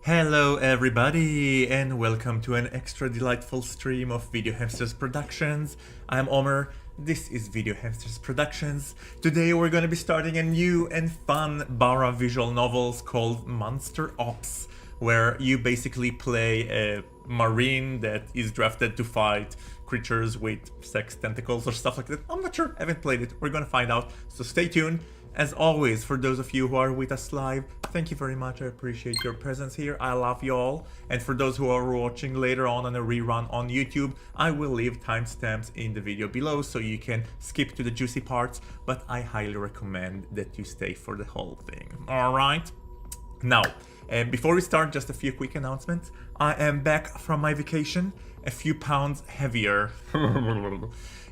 Hello everybody and welcome to an extra delightful stream of Video Hamsters Productions. I'm Omer, this is Video Hamsters Productions. Today we're gonna be starting a new and fun Bara visual novels called Monster Ops, where you basically play a marine that is drafted to fight creatures with sex tentacles or stuff like that. I'm not sure, haven't played it, we're gonna find out, so stay tuned. As always, for those of you who are with us live, thank you very much. I appreciate your presence here. I love you all. And for those who are watching later on a rerun on YouTube, I will leave timestamps in the video below so you can skip to the juicy parts, but I highly recommend that you stay for the whole thing. Alright? Now, before we start, just a few quick announcements. I am back from my vacation, a few pounds heavier.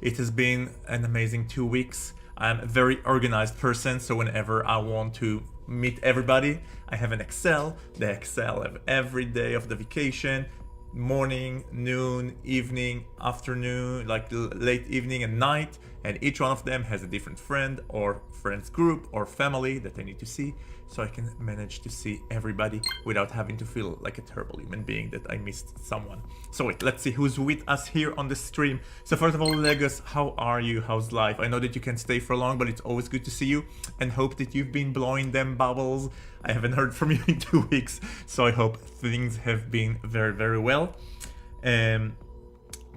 It has been an amazing 2 weeks. I'm a very organized person, so whenever I want to meet everybody, I have an Excel. The Excel of every day of the vacation, morning, noon, evening, afternoon, like late evening and night, and each one of them has a different friend or friends group or family that I need to see, so I can manage to see everybody without having to feel like a terrible human being that I missed someone. So wait, let's see who's with us here on the stream. So first of all, Legos, how are you? How's life? I know that you can stay for long, but it's always good to see you and hope that you've been blowing them bubbles. I haven't heard from you in 2 weeks, so I hope things have been very, very well.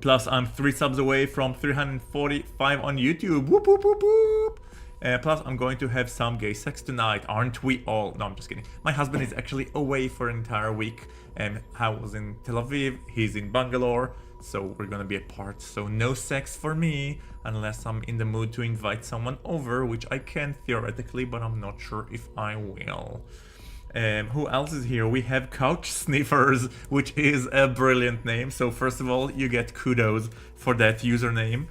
Plus, I'm 3 subs away from 345 on YouTube. Whoop, whoop, whoop, whoop. Plus, I'm going to have some gay sex tonight, aren't we all? No, I'm just kidding. My husband is actually away for an entire week. I was in Tel Aviv, he's in Bangalore, so we're gonna be apart. So no sex for me, unless I'm in the mood to invite someone over, which I can theoretically, but I'm not sure if I will. Who else is here? We have Couch Sniffers, which is a brilliant name. So first of all, you get kudos for that username.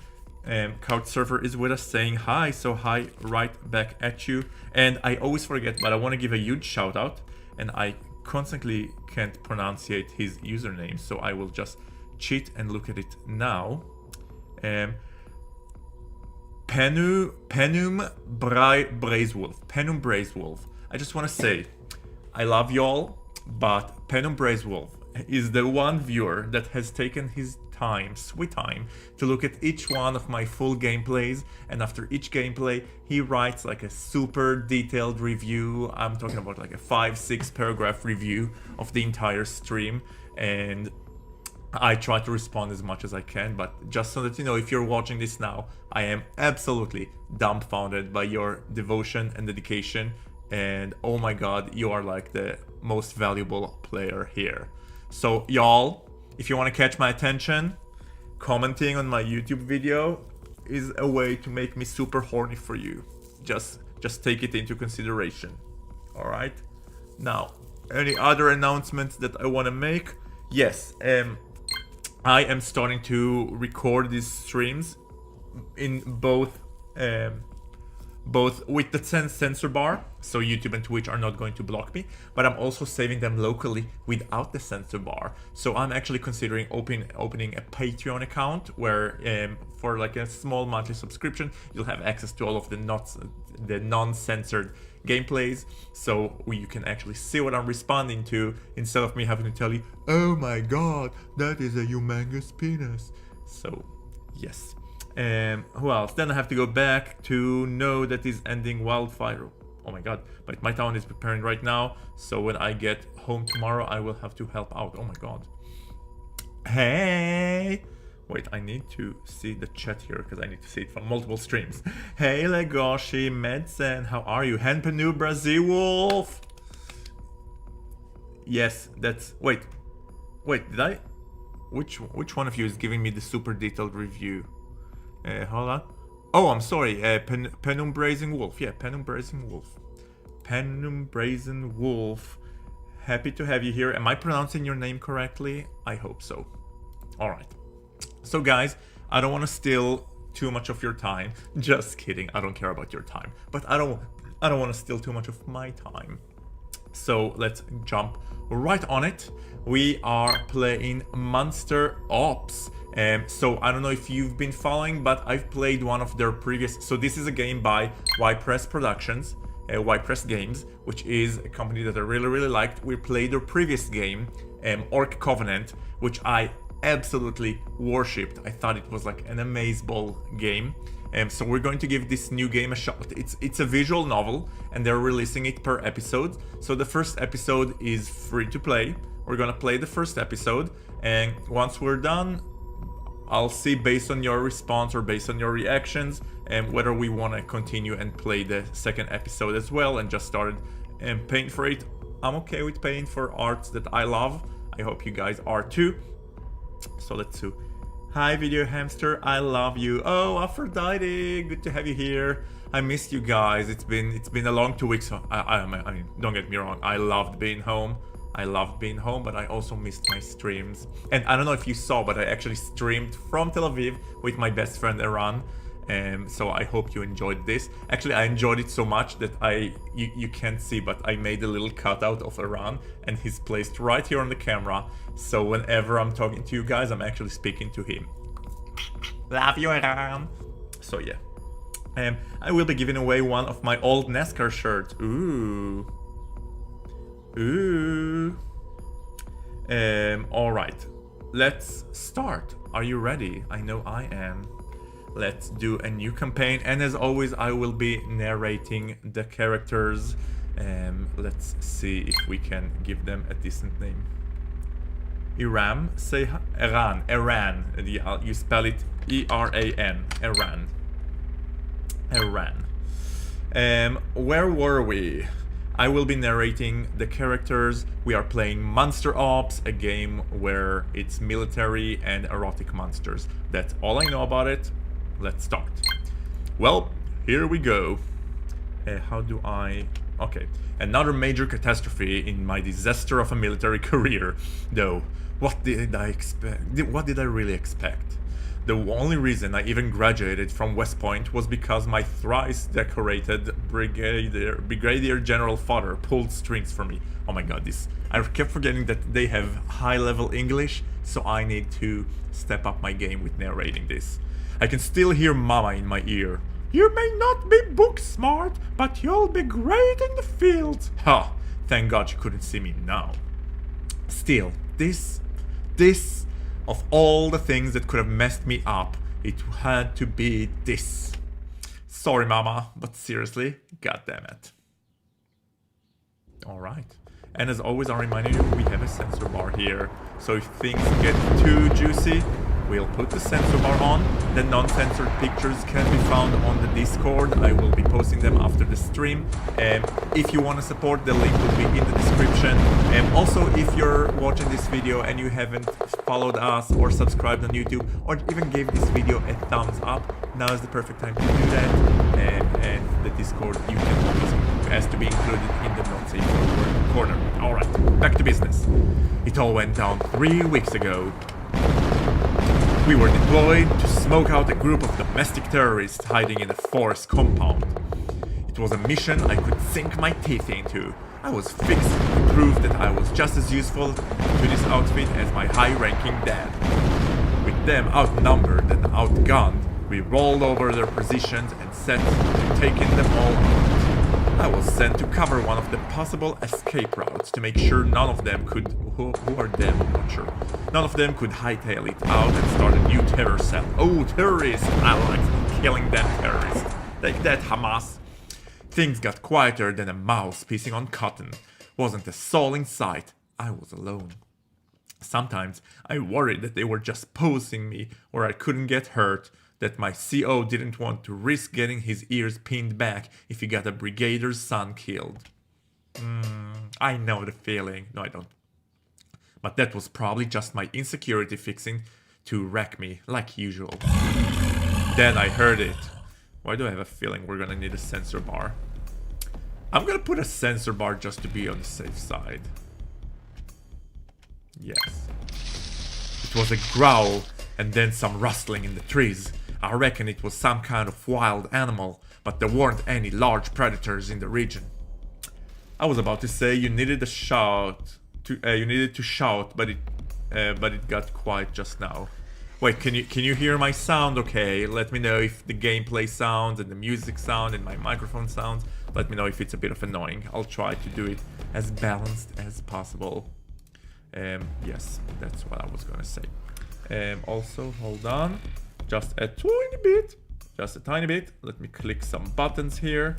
Couch Surfer is with us saying hi, so hi right back at you. And I always forget, but I want to give a huge shout out, and I constantly can't pronunciate his username, so I will just cheat and look at it now. Penum Braisewolf. I just want to say, I love y'all, but Penum Braisewolf is the one viewer that has taken his time, sweet time, to look at each one of my full gameplays, and after each gameplay he writes like a super detailed review. I'm talking about like a 5-6 paragraph review of the entire stream, and I try to respond as much as I can. But just so that you know, if you're watching this now, I am absolutely dumbfounded by your devotion and dedication, and oh my god, you are like the most valuable player here. So y'all, if you want to catch my attention, commenting on my YouTube video is a way to make me super horny for you. Just take it into consideration. Alright? Now, any other announcements that I want to make? Yes, I am starting to record these streams in both with the censor bar, so YouTube and Twitch are not going to block me, but I'm also saving them locally without the censor bar. So I'm actually considering opening a Patreon account where for like a small monthly subscription you'll have access to all of the non-censored gameplays, so you can actually see what I'm responding to instead of me having to tell you, oh my god, that is a humongous penis. So yes. Who else? Then I have to go back to know that is ending wildfire. Oh my god, but my town is preparing right now, so when I get home tomorrow I will have to help out. Oh my god. Hey! Wait, I need to see the chat here because I need to see it from multiple streams. Hey Legoshi, Medsen, how are you? Henpenu Brazil Wolf! Yes, that's... Wait, did I... Which one of you is giving me the super detailed review? Hold on. Oh, I'm sorry. Penum Brazen Wolf. Yeah, Penum Brazen Wolf. Penum Brazen Wolf. Happy to have you here. Am I pronouncing your name correctly? I hope so. Alright. So guys, I don't want to steal too much of your time. Just kidding. I don't care about your time. But I don't want to steal too much of my time. So let's jump right on it. We are playing Monster Ops. So I don't know if you've been following, but I've played one of their previous... So this is a game by Y Press Productions. Y-Press Games, which is a company that I really liked. We played their previous game, Orc Covenant, which I absolutely worshipped. I thought it was like an amazing game. So we're going to give this new game a shot. It's a visual novel, and they're releasing it per episode. So the first episode is free to play. We're gonna play the first episode, and once we're done, I'll see based on your response or based on your reactions and whether we want to continue and play the second episode as well and just started paying for it. I'm okay with paying for arts that I love. I hope you guys are too. So let's do. Hi Video Hamster, I love you. Oh, Aphrodite, good to have you here. I missed you guys. It's been a long 2 weeks. I mean, don't get me wrong. I loved being home. But I also missed my streams. And I don't know if you saw, but I actually streamed from Tel Aviv with my best friend Iran. So I hope you enjoyed this. Actually, I enjoyed it so much that you can't see, but I made a little cutout of Iran, and he's placed right here on the camera. So whenever I'm talking to you guys, I'm actually speaking to him. Love you, Iran. So yeah. I will be giving away one of my old NASCAR shirts. Ooh. Alright, let's start. Are you ready? I know I am. Let's do a new campaign, and as always I will be narrating the characters. Let's see if we can give them a decent name. Iram, say Iran. You spell it E-R-A-N. Iran. Where were we? I will be narrating the characters. We are playing Monster Ops, a game where it's military and erotic monsters. That's all I know about it. Let's start. Well, here we go. How do I... Okay. Another major catastrophe in my disaster of a military career. Though, what did I expect? What did I really expect? The only reason I even graduated from West Point was because my thrice decorated Brigadier General father pulled strings for me. Oh my god, I kept forgetting that they have high-level English, so I need to step up my game with narrating this. I can still hear Mama in my ear. You may not be book smart, but you'll be great in the field. Ha! Thank God you couldn't see me now. Still, this... Of all the things that could have messed me up, it had to be this. Sorry, Mama, but seriously, goddammit. Alright. And as always, I'll remind you, we have a censor bar here. So if things get too juicy, we'll put the censor bar on. The non-censored pictures can be found on the Discord. I will be posting them after the stream. If you want to support, the link will be in the description. Also, if you're watching this video and you haven't followed us or subscribed on YouTube or even gave this video a thumbs up, now is the perfect time to do that. And the Discord, you can always ask to be included in the not safe for work corner. Alright, back to business. It all went down 3 weeks ago. We were deployed to smoke out a group of domestic terrorists hiding in a forest compound. It was a mission I could sink my teeth into. I was fixed to prove that I was just as useful to this outfit as my high-ranking dad. With them outnumbered and outgunned, we rolled over their positions and set to taking them all out. I was sent to cover one of the possible escape routes to make sure none of them could... Who are them? I'm not sure. None of them could hightail it out and start a new terror cell. Oh, terrorists! I like killing them terrorists. Take that, Hamas. Things got quieter than a mouse piecing on cotton. Wasn't a soul in sight. I was alone. Sometimes I worried that they were just posing me or I couldn't get hurt. That my CO didn't want to risk getting his ears pinned back if he got a brigadier's son killed. I know the feeling. No, I don't. But that was probably just my insecurity fixing to wreck me, like usual. Then I heard it. Why do I have a feeling we're gonna need a sensor bar? I'm gonna put a sensor bar just to be on the safe side. Yes. It was a growl and then some rustling in the trees. I reckon it was some kind of wild animal, but there weren't any large predators in the region. I was about to say you needed to shout, but it got quiet just now. Wait, can you hear my sound? Okay, let me know if the gameplay sounds and the music sound and my microphone sounds Let me know if it's a bit of annoying. I'll try to do it as balanced as possible. Yes, that's what I was gonna say. Also, hold on. Just a tiny bit. Just a tiny bit. Let me click some buttons here.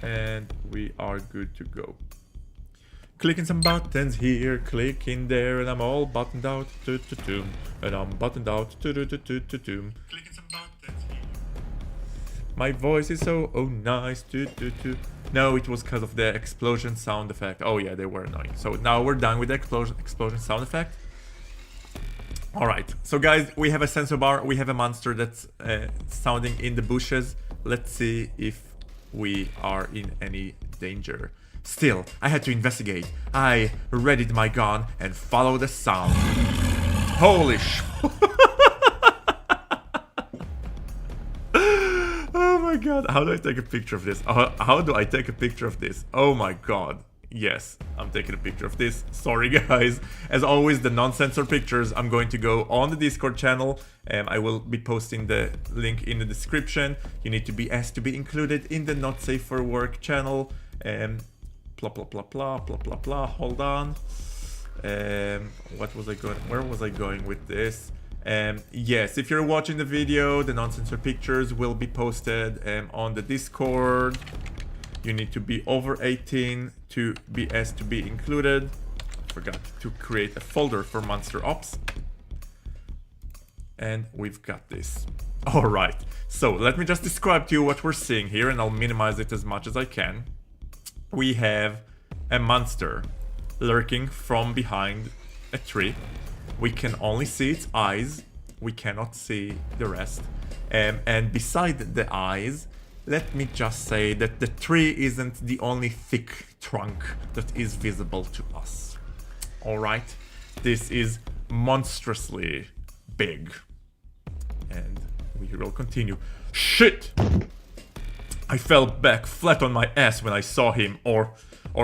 And we are good to go. Clicking some buttons here, clicking there, and I'm all buttoned out. And I'm buttoned out. Clicking some buttons here. My voice is so nice. No, it was because of the explosion sound effect. Oh yeah, they were annoying. So now we're done with the explosion sound effect. Alright, so guys, we have a sensor bar. We have a monster that's sounding in the bushes. Let's see if we are in any danger. Still, I had to investigate. I readied my gun and followed the sound. Holy sh... Oh my god, how do I take a picture of this? How do I take a picture of this? Oh my god. Yes, I'm taking a picture of this. Sorry guys. As always, the non-censor pictures I'm going to go on the Discord channel. I will be posting the link in the description. You need to be asked to be included in the Not Safe for Work channel. Blah blah blah blah blah blah blah. Hold on. What was I going? Where was I going with this? Yes, if you're watching the video, the non-censor pictures will be posted on the Discord. You need to be over 18 to be asked to be included. Forgot to create a folder for Monster Ops. And we've got this. Alright, so let me just describe to you what we're seeing here, and I'll minimize it as much as I can. We have a monster lurking from behind a tree. We can only see its eyes. We cannot see the rest. And beside the eyes, let me just say that the tree isn't the only thick trunk that is visible to us. Alright? This is monstrously big. And we will continue. Shit! I fell back flat on my ass when I saw him, or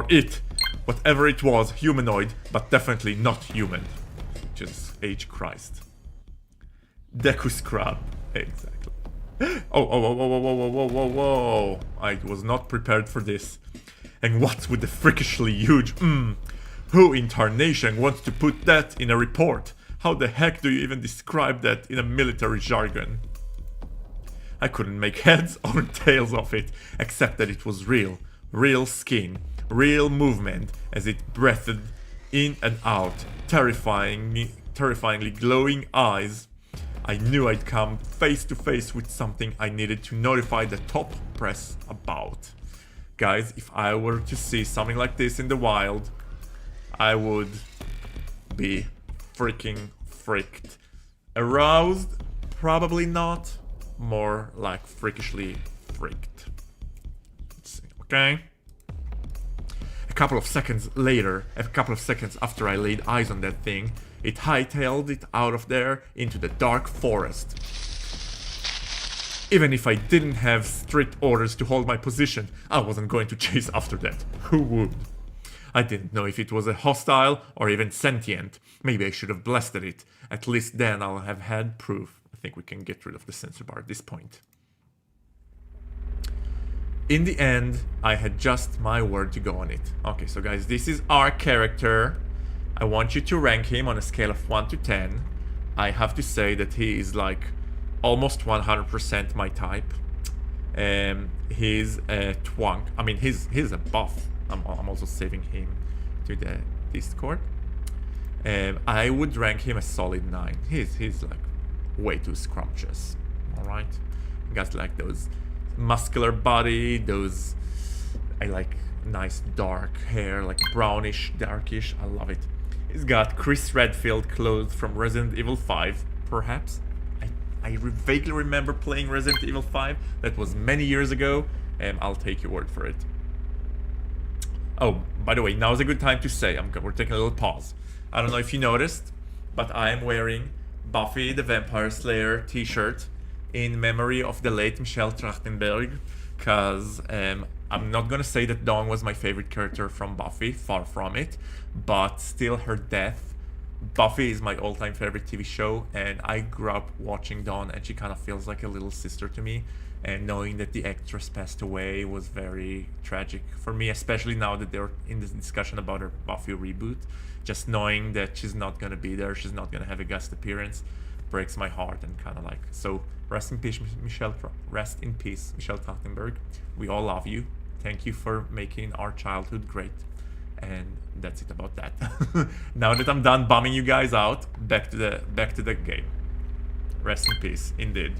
it. Whatever it was, humanoid, but definitely not human. Just H Christ. Deku Scrub. Exactly. Whoa. I was not prepared for this. And what's with the freakishly huge Who in tarnation wants to put that in a report? How the heck do you even describe that in a military jargon? I couldn't make heads or tails of it, except that it was real. Real skin, real movement as it breathed in and out, terrifyingly glowing eyes. I knew I'd come face to face with something I needed to notify the top press about. Guys, if I were to see something like this in the wild, I would be freaking freaked. Aroused? Probably not. More like freakishly freaked. Let's see, okay? A couple of seconds after I laid eyes on that thing, it hightailed it out of there into the dark forest. Even if I didn't have strict orders to hold my position, I wasn't going to chase after that. Who would? I didn't know if it was a hostile or even sentient. Maybe I should have blasted it. At least then I'll have had proof. I think we can get rid of the sensor bar at this point. In the end, I had just my word to go on it. Okay, so guys, this is our character. I want you to rank him on a scale of 1 to 10. I have to say that he is like almost 100% my type. He's a twunk. I mean, he's a buff. I'm also saving him to the Discord. I would rank him a solid 9. He's like way too scrumptious. Alright? Got like those muscular body, those... I like nice dark hair, like brownish, darkish. I love it. He's got Chris Redfield clothes from Resident Evil 5, perhaps. I vaguely remember playing Resident Evil 5. That was many years ago. I'll take your word for it. Oh, by the way, now's a good time to say, we're taking a little pause. I don't know if you noticed, but I am wearing Buffy the Vampire Slayer t-shirt in memory of the late Michelle Trachtenberg, because I'm not gonna say that Dawn was my favorite character from Buffy, far from it, but still her death Buffy is my all-time favorite TV show, and I grew up watching Dawn, and she kind of feels like a little sister to me. And knowing that the actress passed away was very tragic for me, especially now that they're in this discussion about her Buffy reboot. Just knowing that she's not gonna be there, she's not gonna have a guest appearance, breaks my heart. And kind of like, so rest in peace, Michelle. Rest in peace, Michelle Trachtenberg. We all love you. Thank you for making our childhood great. And that's it about that. Now that I'm done bumming you guys out, back to the game. Rest in peace, indeed.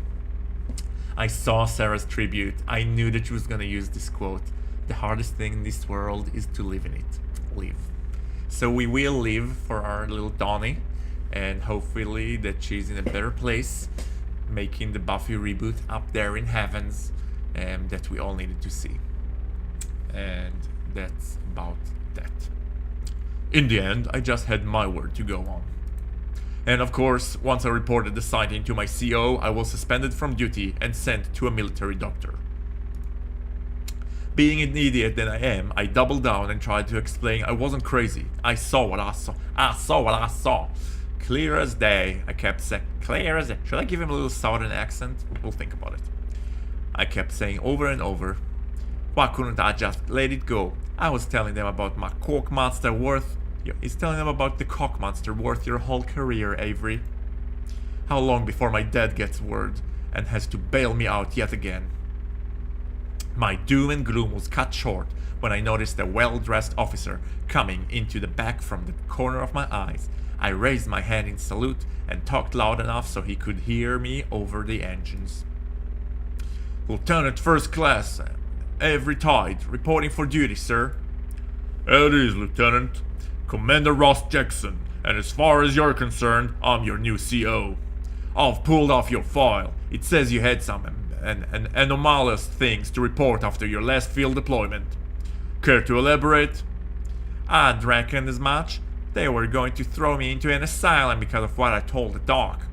I saw Sarah's tribute. I knew that she was gonna use this quote. The hardest thing in this world is to live in it. Live. So we will live for our little Donnie, and hopefully that she's in a better place, making the Buffy reboot up there in heavens, that we all needed to see. And that's about that. In the end, I just had my word to go on. And of course, once I reported the sighting to my CO, I was suspended from duty and sent to a military doctor. Being an idiot that I am, I doubled down and tried to explain I wasn't crazy. I saw what I saw. I saw what I saw. Clear as day, I kept saying. Clear as day. Should I give him a little southern accent? We'll think about it. I kept saying over and over, why couldn't I just let it go? I was telling them about my cock monster worth. He's telling them about the cock monster worth your whole career, Avery. How long before my dad gets word and has to bail me out yet again? My doom and gloom was cut short when I noticed a well-dressed officer coming into the back from the corner of my eyes. I raised my hand in salute and talked loud enough so he could hear me over the engines. Lieutenant First Class Avery Tide, reporting for duty, sir. It is, Lieutenant. Commander Ross Jackson, and as far as you're concerned, I'm your new CO. I've pulled off your file. It says you had some anomalous things to report after your last field deployment. Care to elaborate? I'd reckoned as much. They were going to throw me into an asylum because of what I told the doc.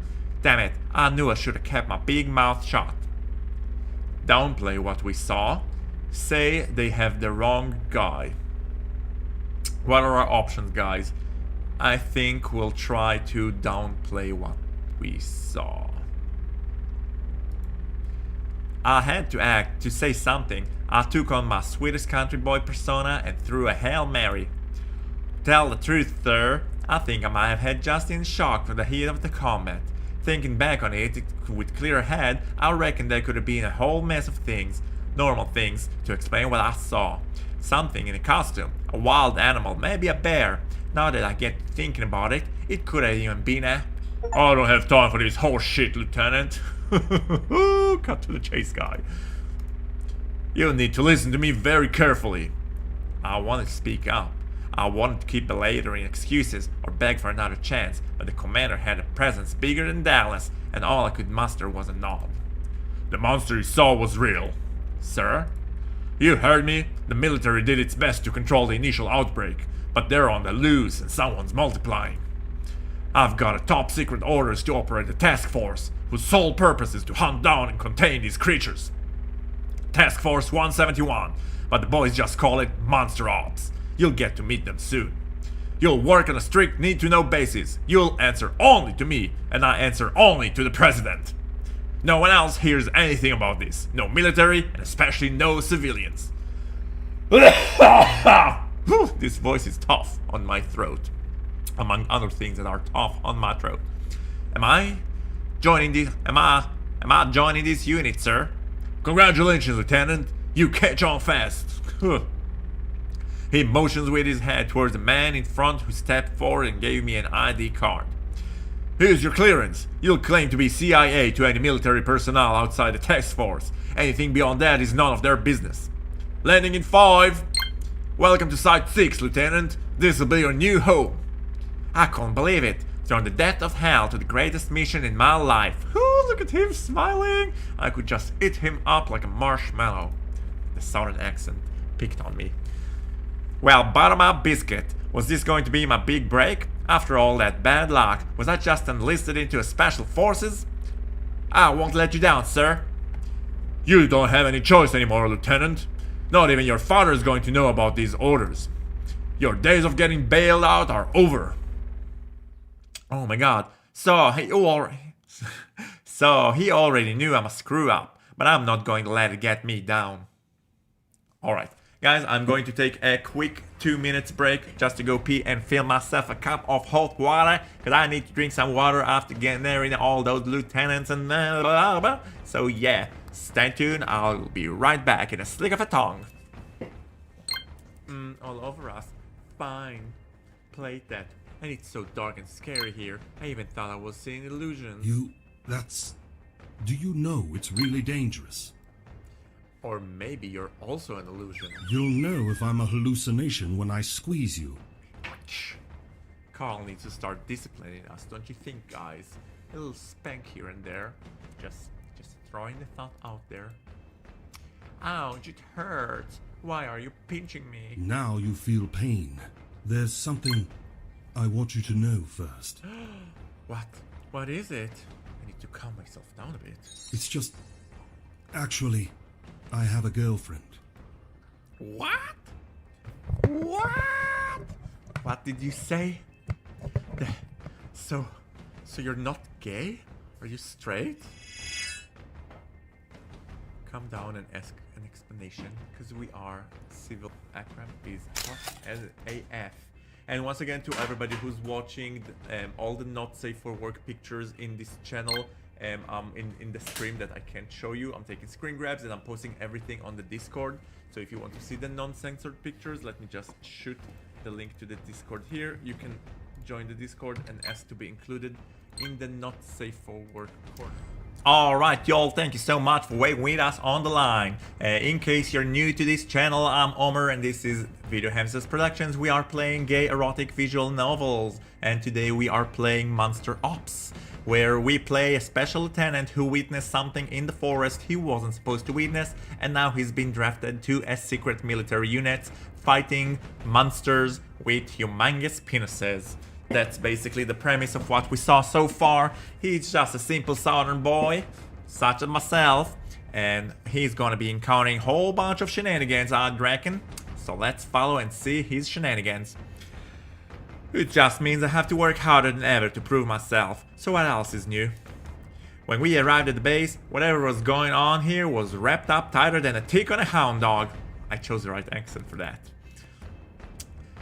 Damn it, I knew I should have kept my big mouth shut. Downplay what we saw. Say they have the wrong guy. What are our options, guys? I think we'll try to downplay what we saw. I had to act, to say something. I took on my sweetest country boy persona and threw a Hail Mary. Tell the truth, sir, I think I might have had just in shock from the heat of the combat. Thinking back on it with clear head, I reckon there could have been a whole mess of things, normal things, to explain what I saw. Something in a costume, a wild animal, maybe a bear. Now that I get thinking about it, it could have even been a... I don't have time for this horse shit, Lieutenant. Cut to the chase, guy. You need to listen to me very carefully. I wanted to speak up. I wanted to keep belaboring excuses or beg for another chance, but the commander had a presence bigger than Dallas, and all I could muster was a nod. The monster you saw was real. Sir? You heard me. The military did its best to control the initial outbreak, but they're on the loose and someone's multiplying. I've got a top secret orders to operate a task force whose sole purpose is to hunt down and contain these creatures. Task Force 171, but the boys just call it Monster Ops. You'll get to meet them soon. You'll work on a strict need-to-know basis. You'll answer only to me, and I answer only to the president. No one else hears anything about this. No military, and especially no civilians. This voice is tough on my throat, among other things that are tough on my throat. Am I joining this unit, sir? Congratulations, Lieutenant. You catch on fast. He motions with his head towards the man in front who stepped forward and gave me an ID card. Here's your clearance. You'll claim to be CIA to any military personnel outside the task force. Anything beyond that is none of their business. Landing in 5. Welcome to Site 6, Lieutenant. This will be your new home. I can't believe it. From the depth of hell to the greatest mission in my life. Look at him smiling. I could just eat him up like a marshmallow. The southern accent picked on me. Well, bottom-up biscuit. Was this going to be my big break? After all that bad luck, was I just enlisted into a special forces? I won't let you down, sir. You don't have any choice anymore, Lieutenant. Not even your father is going to know about these orders. Your days of getting bailed out are over. Oh my god. So he already knew I'm a screw up, but I'm not going to let it get me down. Alright, guys, I'm going to take a quick 2 minutes break just to go pee and fill myself a cup of hot water, because I need to drink some water after getting there in all those lieutenants and blah, blah, blah. So yeah, stay tuned, I'll be right back in a slick of a tongue. All over us. Fine. Played that. And it's so dark and scary here. I even thought I was seeing illusions. Do you know it's really dangerous? Or maybe you're also an illusion. You'll know if I'm a hallucination when I squeeze you. Carl needs to start disciplining us, don't you think, guys? A little spank here and there. Just throwing the thought out there. Ouch, it hurts. Why are you pinching me? Now you feel pain. There's something I want you to know first. What? What is it? I need to calm myself down a bit. It's just... Actually, I have a girlfriend. What? What? What did you say? So you're not gay? Are you straight? Come down and ask an explanation, because we are civil. Akram is hot as AF. And once again, to everybody who's watching all the not safe for work pictures in this channel, in the stream that I can't show you, I'm taking screen grabs and I'm posting everything on the Discord. So if you want to see the non-censored pictures, let me just shoot the link to the Discord here. You can join the Discord and ask to be included in the not safe for work corner. Alright y'all, thank you so much for waiting with us on the line. In case you're new to this channel, I'm Omer and this is Video Hamsters Productions. We are playing gay erotic visual novels, and today we are playing Monster Ops, where we play a special lieutenant who witnessed something in the forest he wasn't supposed to witness, and now he's been drafted to a secret military unit fighting monsters with humongous penises. That's basically the premise of what we saw so far. He's just a simple southern boy, such as myself, and he's gonna be encountering a whole bunch of shenanigans, I'd reckon. So let's follow and see his shenanigans. It just means I have to work harder than ever to prove myself. So what else is new? When we arrived at the base, whatever was going on here was wrapped up tighter than a tick on a hound dog. I chose the right accent for that.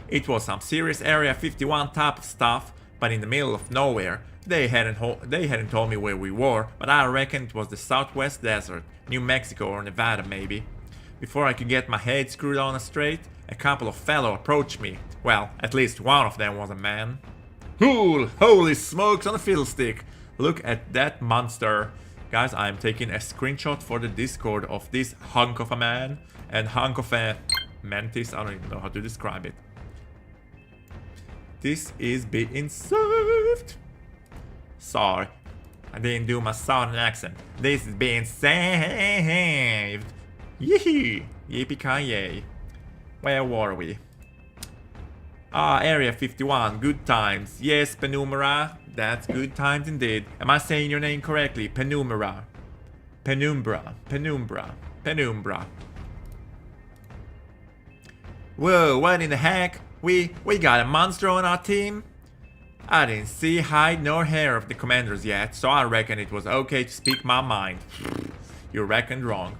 It was some serious Area 51 type of stuff, but in the middle of nowhere. They hadn't told me where we were, but I reckon it was the Southwest Desert, New Mexico or Nevada maybe. Before I could get my head screwed on straight, a couple of fellows approached me. Well, at least one of them was a man. Holy smokes on a fiddlestick! Look at that monster. Guys, I'm taking a screenshot for the Discord of this hunk of a man and hunk of a mantis. I don't even know how to describe it. This is being saved. Sorry, I didn't do my southern accent. This is being saved. Yee! Yippee-ki-yay. Where were we? Area 51, good times. Yes, Penumbra, that's good times indeed. Am I saying your name correctly? Penumbra. Penumbra. Whoa, what in the heck? We got a monster on our team? I didn't see hide nor hair of the commanders yet, so I reckon it was okay to speak my mind. You reckoned wrong.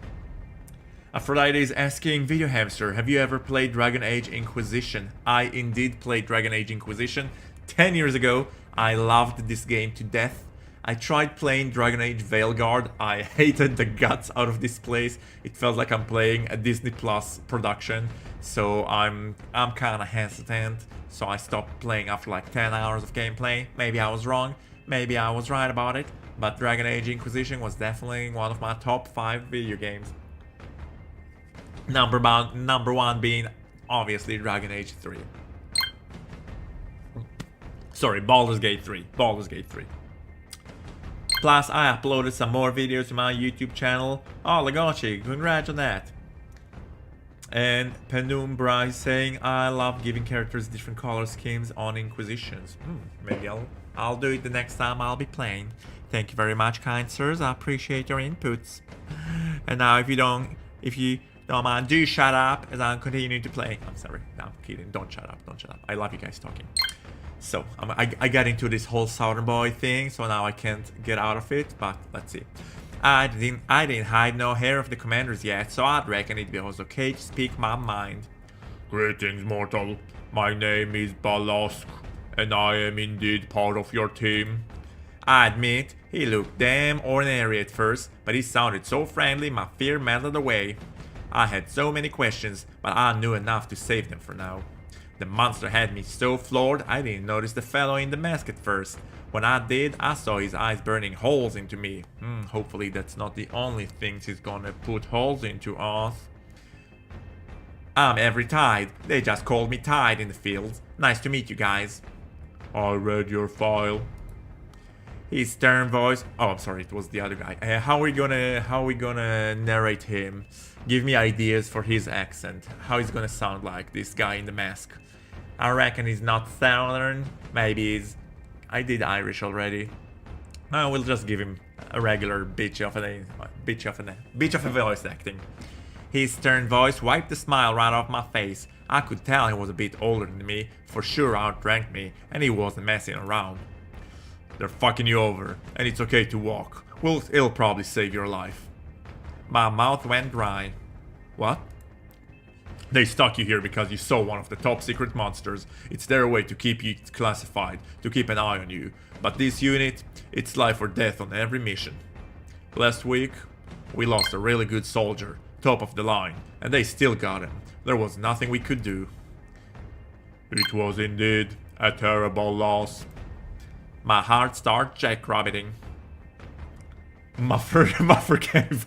Aphrodite is asking, Video Hamster, have you ever played Dragon Age Inquisition? I indeed played Dragon Age Inquisition 10 years ago. I loved this game to death. I tried playing Dragon Age Veilguard. I hated the guts out of this place. It felt like I'm playing a Disney Plus production. So I'm kind of hesitant. So I stopped playing after like 10 hours of gameplay. Maybe I was wrong. Maybe I was right about it. But Dragon Age Inquisition was definitely one of my top 5 video games. Number one being obviously Dragon Age 3. Sorry, Baldur's Gate 3. Plus, I uploaded some more videos to my YouTube channel. Oh, Legochi, congrats on that. And Penumbra is saying, I love giving characters different color schemes on Inquisitions. Maybe I'll do it the next time I'll be playing. Thank you very much, kind sirs. I appreciate your inputs. And now, if you don't mind, do shut up as I'm continuing to play. I'm sorry. No, I'm kidding. Don't shut up. I love you guys talking. So I got into this whole Southern Boy thing, so now I can't get out of it, but let's see. I didn't hide no hair of the commanders yet, so I'd reckon it was okay to speak my mind. Greetings, mortal. My name is Balasque, and I am indeed part of your team. I admit, he looked damn ordinary at first, but he sounded so friendly my fear melted away. I had so many questions, but I knew enough to save them for now. The monster had me so floored I didn't notice the fellow in the mask at first. When I did, I saw his eyes burning holes into me. Hopefully that's not the only things he's gonna put holes into us. I'm every Tide. They just called me Tide in the field. Nice to meet you guys. I read your file. His stern voice. Oh, I'm sorry, it was the other guy. How are we gonna narrate him? Give me ideas for his accent. How he's gonna sound like this guy in the mask. I reckon he's not Southern. Maybe he's. I did Irish already. We'll just give him a regular bitch of a voice acting. His stern voice wiped the smile right off my face. I could tell he was a bit older than me, for sure outranked me, and he wasn't messing around. They're fucking you over, and it's okay to walk. It'll probably save your life. My mouth went dry. What? They stuck you here because you saw one of the top secret monsters. It's their way to keep you classified, to keep an eye on you. But this unit, it's life or death on every mission. Last week, we lost a really good soldier, top of the line, and they still got him. There was nothing we could do. It was indeed a terrible loss. My heart started jackrabbiting. Muffer gave.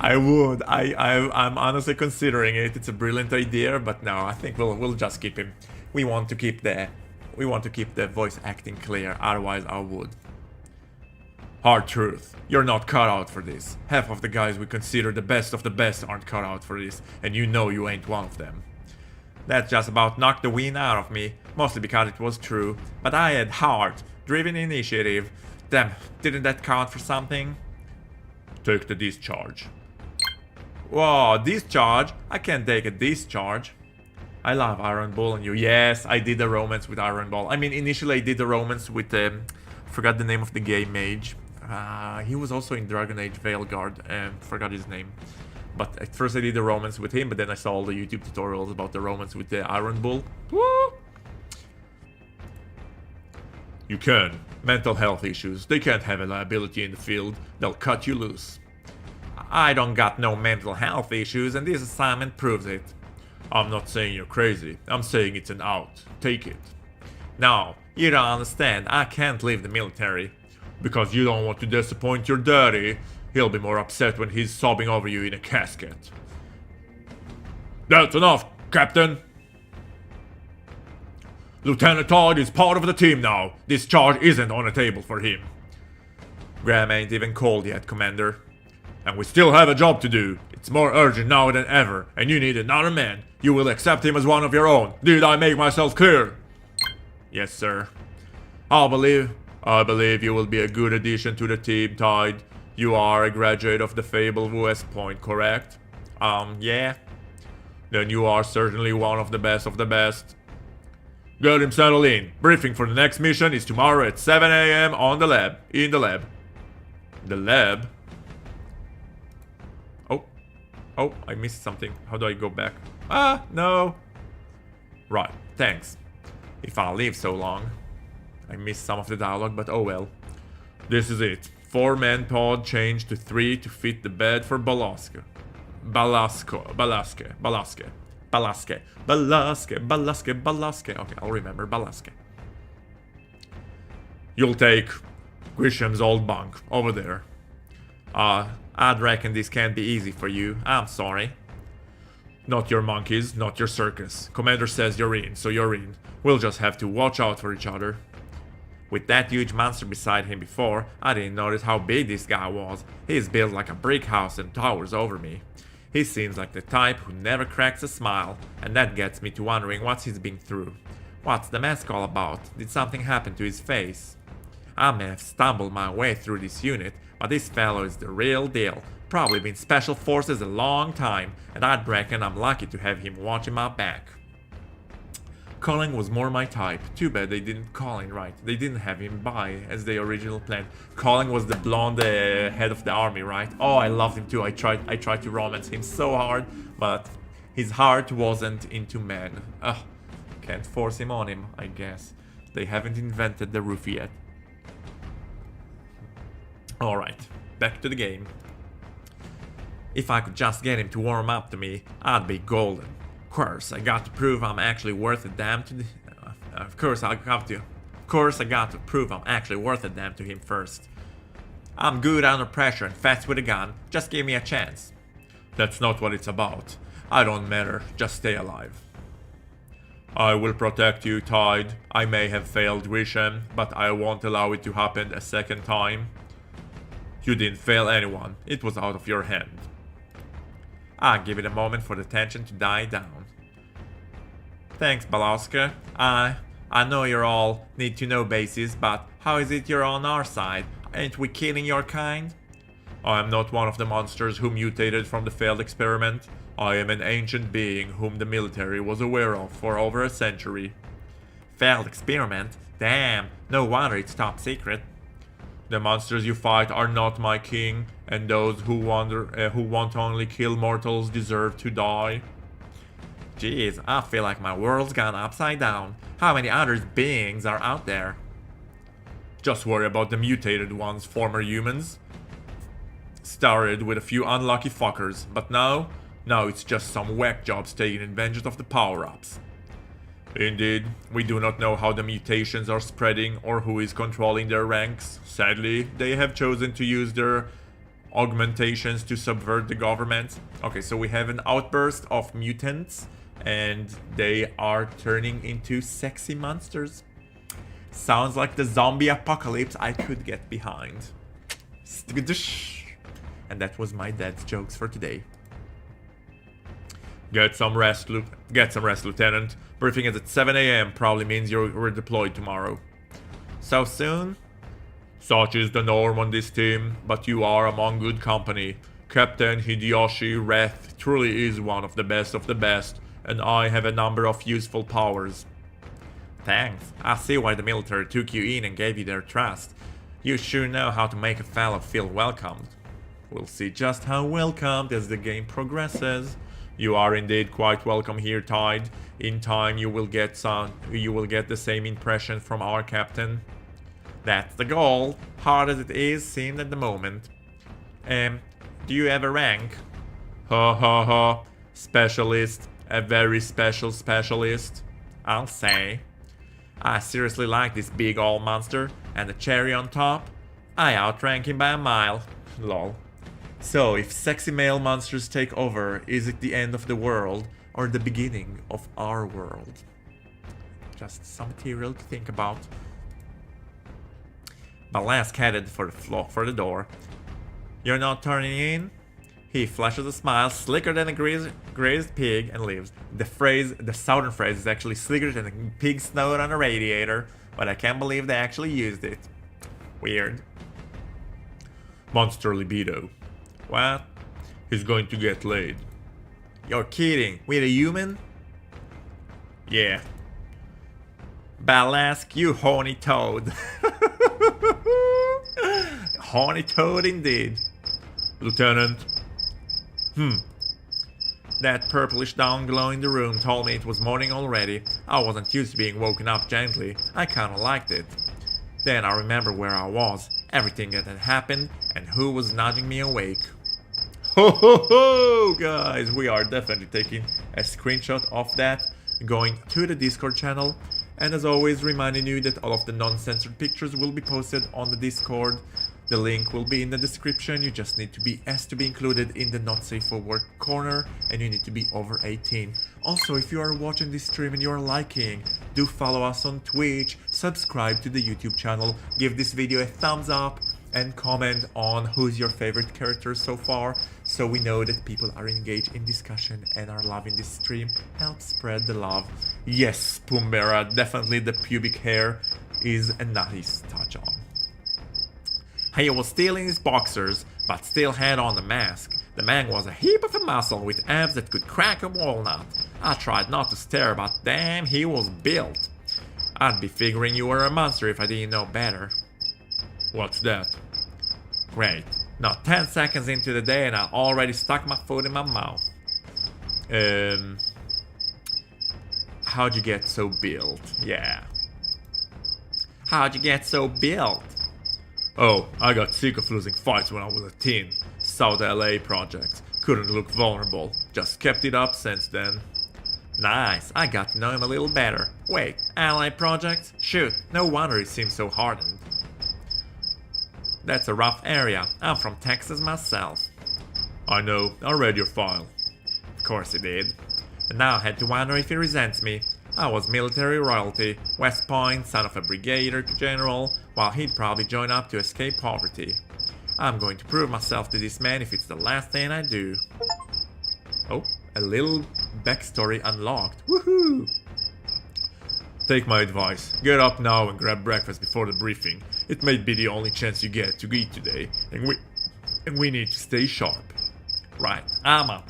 I would. I'm honestly considering it. It's a brilliant idea, but no, I think we'll just keep him. We want to keep the voice acting clear. Otherwise, I would. Hard truth. You're not cut out for this. Half of the guys we consider the best of the best aren't cut out for this, and you know you ain't one of them. That just about knocked the wind out of me, mostly because it was true. But I had heart, driven initiative. Damn, didn't that count for something? Take the discharge. Whoa, discharge? I can't take a discharge. I love Iron Bull on you. Yes, I did the romance with Iron Bull. I mean, initially I did the romance with, forgot the name of the gay mage. He was also in Dragon Age Veilguard, forgot his name. But at first I did the romance with him, but then I saw all the YouTube tutorials about the romance with the Iron Bull. Woo! You can. Mental health issues. They can't have a liability in the field. They'll cut you loose. I don't got no mental health issues, and this assignment proves it. I'm not saying you're crazy. I'm saying it's an out. Take it. No, you don't understand. I can't leave the military. Because you don't want to disappoint your daddy. He'll be more upset when he's sobbing over you in a casket. That's enough, Captain. Lieutenant Tide is part of the team now. This charge isn't on the table for him. Graham ain't even cold yet, Commander. And we still have a job to do. It's more urgent now than ever, and you need another man. You will accept him as one of your own. Did I make myself clear? Yes, sir. I believe you will be a good addition to the team, Tide. You are a graduate of the fabled West Point, correct? Yeah. Then you are certainly one of the best of the best. Get him settled in. Briefing for the next mission is tomorrow at 7 a.m. on the lab. In the lab. The lab? Oh, I missed something. How do I go back? No. Right, thanks. If I live so long. I missed some of the dialogue, but oh well. This is it. 4-man pod changed to 3 to fit the bed for Balasque. Balasque. Okay, I'll remember Balasque. You'll take Grisham's old bunk over there. I'd reckon this can't be easy for you. I'm sorry. Not your monkeys, not your circus. Commander says you're in, so you're in. We'll just have to watch out for each other. With that huge monster beside him before, I didn't notice how big this guy was. He's built like a brick house and towers over me. He seems like the type who never cracks a smile, and that gets me to wondering what he's been through. What's the mask all about? Did something happen to his face? I may have stumbled my way through this unit, but this fellow is the real deal. Probably been special forces a long time, and I'd reckon I'm lucky to have him watching my back. Calling was more my type. Too bad they didn't call in right. They didn't have him by as they originally planned. Calling was the blonde head of the army, right? Oh, I loved him too. I tried to romance him so hard, but his heart wasn't into men. Ugh, can't force him on him, I guess. They haven't invented the roof yet. Alright, back to the game. If I could just get him to warm up to me, I'd be golden. Of course, I got to prove I'm actually worth a damn to Of course, I got to prove I'm actually worth a damn to him first. I'm good under pressure and fast with a gun. Just give me a chance. That's not what it's about. I don't matter. Just stay alive. I will protect you, Tide. I may have failed Wishem, but I won't allow it to happen a second time. You didn't fail anyone. It was out of your hand. I'll give it a moment for the tension to die down. Thanks, Balasque. I know you're all need-to-know bases, but how is it you're on our side? Ain't we killing your kind? I am not one of the monsters who mutated from the failed experiment. I am an ancient being whom the military was aware of for over a century. Failed experiment? Damn, no wonder it's top secret. The monsters you fight are not my king, and those who want only kill mortals deserve to die. Jeez, I feel like my world's gone upside down. How many other beings are out there? Just worry about the mutated ones, former humans. Started with a few unlucky fuckers, but now it's just some whack jobs taking advantage of the power-ups. Indeed, we do not know how the mutations are spreading or who is controlling their ranks. Sadly, they have chosen to use their augmentations to subvert the government. Okay, so we have an outburst of mutants and they are turning into sexy monsters. Sounds like the zombie apocalypse I could get behind. And that was my dad's jokes for today. Get some rest, Lieutenant. Briefing is at 7 AM. Probably means you're deployed tomorrow. So soon? Such is the norm on this team, but you are among good company. Captain Hideyoshi Wraith truly is one of the best, and I have a number of useful powers. Thanks. I see why the military took you in and gave you their trust. You sure know how to make a fellow feel welcomed. We'll see just how welcomed as the game progresses. You are indeed quite welcome here, Tide. In time you will get the same impression from our captain. That's the goal, hard as it is seemed at the moment. Do you have a rank? Ha ha ha. Specialist. A very special specialist. I'll say. I seriously like this big old monster, and the cherry on top, I outrank him by a mile. Lol. So, if sexy male monsters take over, is it the end of the world or the beginning of our world? Just some material to think about. Balasque headed for the door. You're not turning in? He flashes a smile, slicker than a grazed pig, and leaves. The southern phrase is actually slicker than a pig snout on a radiator, but I can't believe they actually used it. Weird. Monster libido. What? He's going to get laid. You're kidding. With a human? Yeah. Balasque, you horny toad. Horny toad indeed. Lieutenant. That purplish down glow in the room told me it was morning already. I wasn't used to being woken up gently. I kinda liked it. Then I remember where I was, everything that had happened, and who was nudging me awake. Ho ho ho, guys! We are definitely taking a screenshot of that, going to the Discord channel, and as always reminding you that all of the non-censored pictures will be posted on the Discord. The link will be in the description. You just need to be asked to be included in the not safe for work corner, and you need to be over 18. Also, if you are watching this stream and you are liking, do follow us on Twitch, subscribe to the YouTube channel, give this video a thumbs up, and comment on who's your favorite character so far, so we know that people are engaged in discussion and are loving this stream. Help spread the love. Yes, Pumbera, definitely the pubic hair is a nice touch on. He was still in his boxers, but still had on the mask. The man was a heap of a muscle with abs that could crack a walnut. I tried not to stare, but damn, he was built. I'd be figuring you were a monster if I didn't know better. What's that? Great. Not 10 seconds into the day and I already stuck my foot in my mouth. How'd you get so built? Yeah. How'd you get so built? Oh, I got sick of losing fights when I was a teen. South LA project. Couldn't look vulnerable. Just kept it up since then. Nice, I got to know him a little better. Wait, ally projects? Shoot, no wonder he seems so hardened. That's a rough area. I'm from Texas myself. I know, I read your file. Of course he did. And now I had to wonder if he resents me. I was military royalty, West Point, son of a brigadier general, while he'd probably join up to escape poverty. I'm going to prove myself to this man if it's the last thing I do. Oh, a little backstory unlocked. Woohoo! Take my advice. Get up now and grab breakfast before the briefing. It may be the only chance you get to eat today, and we need to stay sharp. Right, I'm up.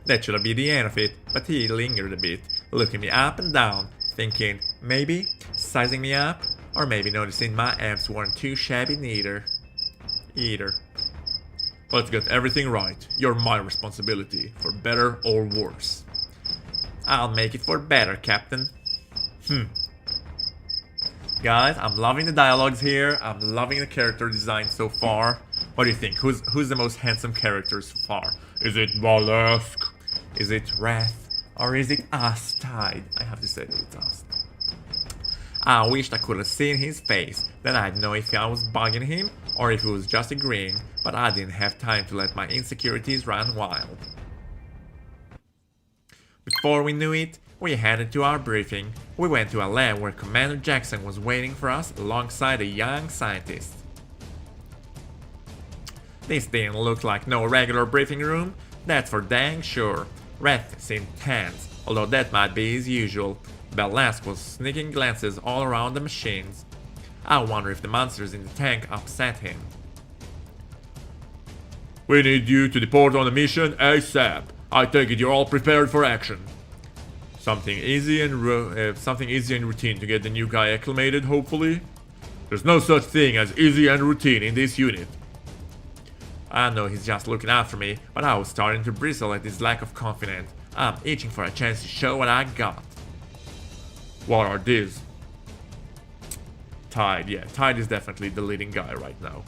That should be the end of it, but he lingered a bit, looking me up and down, thinking, maybe sizing me up, or maybe noticing my abs weren't too shabby neither. Let's get everything right. You're my responsibility, for better or worse. I'll make it for better, Captain. Guys, I'm loving the dialogues here. I'm loving the character design so far. What do you think? Who's the most handsome character so far? Is it Balasque? Is it Wraith? Or is it us, Tide? I have to say that it's us. I wished I could have seen his face, then I'd know if I was bugging him or if he was just agreeing, but I didn't have time to let my insecurities run wild. Before we knew it, we headed to our briefing. We went to a lab where Commander Jackson was waiting for us alongside a young scientist. This didn't look like no regular briefing room, that's for dang sure. Wraith seemed tense, although that might be his usual. Balasque was sneaking glances all around the machines. I wonder if the monsters in the tank upset him. We need you to depart on a mission ASAP. I take it you're all prepared for action. Something easy and routine to get the new guy acclimated, hopefully. There's no such thing as easy and routine in this unit. I know he's just looking after me, but I was starting to bristle at his lack of confidence. I'm itching for a chance to show what I got. What are these? Tide, yeah, Tide is definitely the leading guy right now.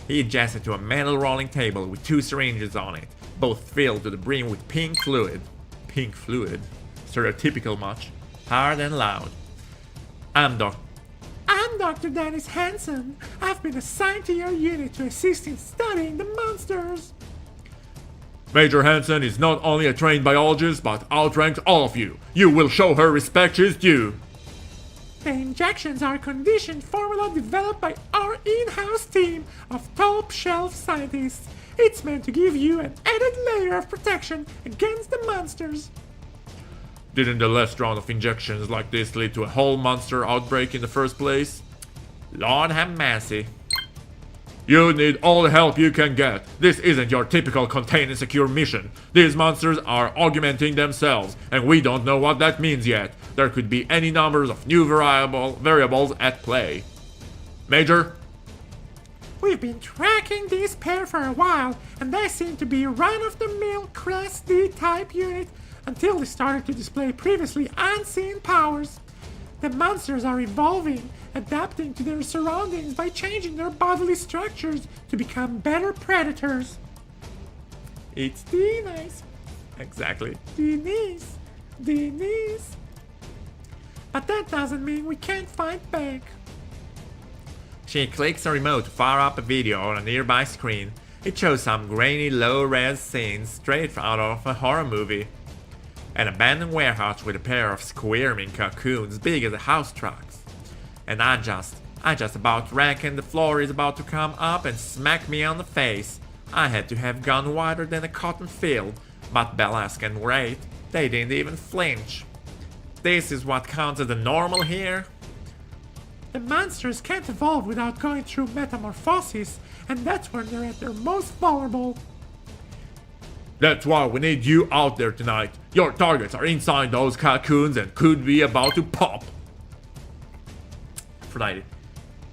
He adjusted to a metal rolling table with 2 syringes on it, both filled to the brim with pink fluid. Pink fluid? Stereotypical much? Hard and loud. I'm Dr. Dennis Hansen. I've been assigned to your unit to assist in studying the monsters. Major Hansen is not only a trained biologist, but outranks all of you. You will show her respect she's due. The injections are a conditioned formula developed by our in-house team of top-shelf scientists. It's meant to give you an added layer of protection against the monsters. Didn't the last round of injections like this lead to a whole monster outbreak in the first place? Lord have mercy. You need all the help you can get. This isn't your typical contain and secure mission. These monsters are augmenting themselves, and we don't know what that means yet. There could be any numbers of new variables at play. Major? We've been tracking this pair for a while, and they seem to be run-of-the-mill Class D type unit until they started to display previously unseen powers. The monsters are evolving, adapting to their surroundings by changing their bodily structures to become better predators. It's Denise. Exactly. Denise. But that doesn't mean we can't fight back. She clicks a remote to fire up a video on a nearby screen. It shows some grainy, low-res scenes straight out of a horror movie. An abandoned warehouse with a pair of squirming cocoons big as a house trucks. And I just about reckon the floor is about to come up and smack me on the face. I had to have gone wider than a cotton field, but Balasque and Wraite, they didn't even flinch. This is what counts as the normal here? The monsters can't evolve without going through metamorphosis, and that's when they're at their most vulnerable. That's why we need you out there tonight. Your targets are inside those cocoons and could be about to pop. Aphrodite.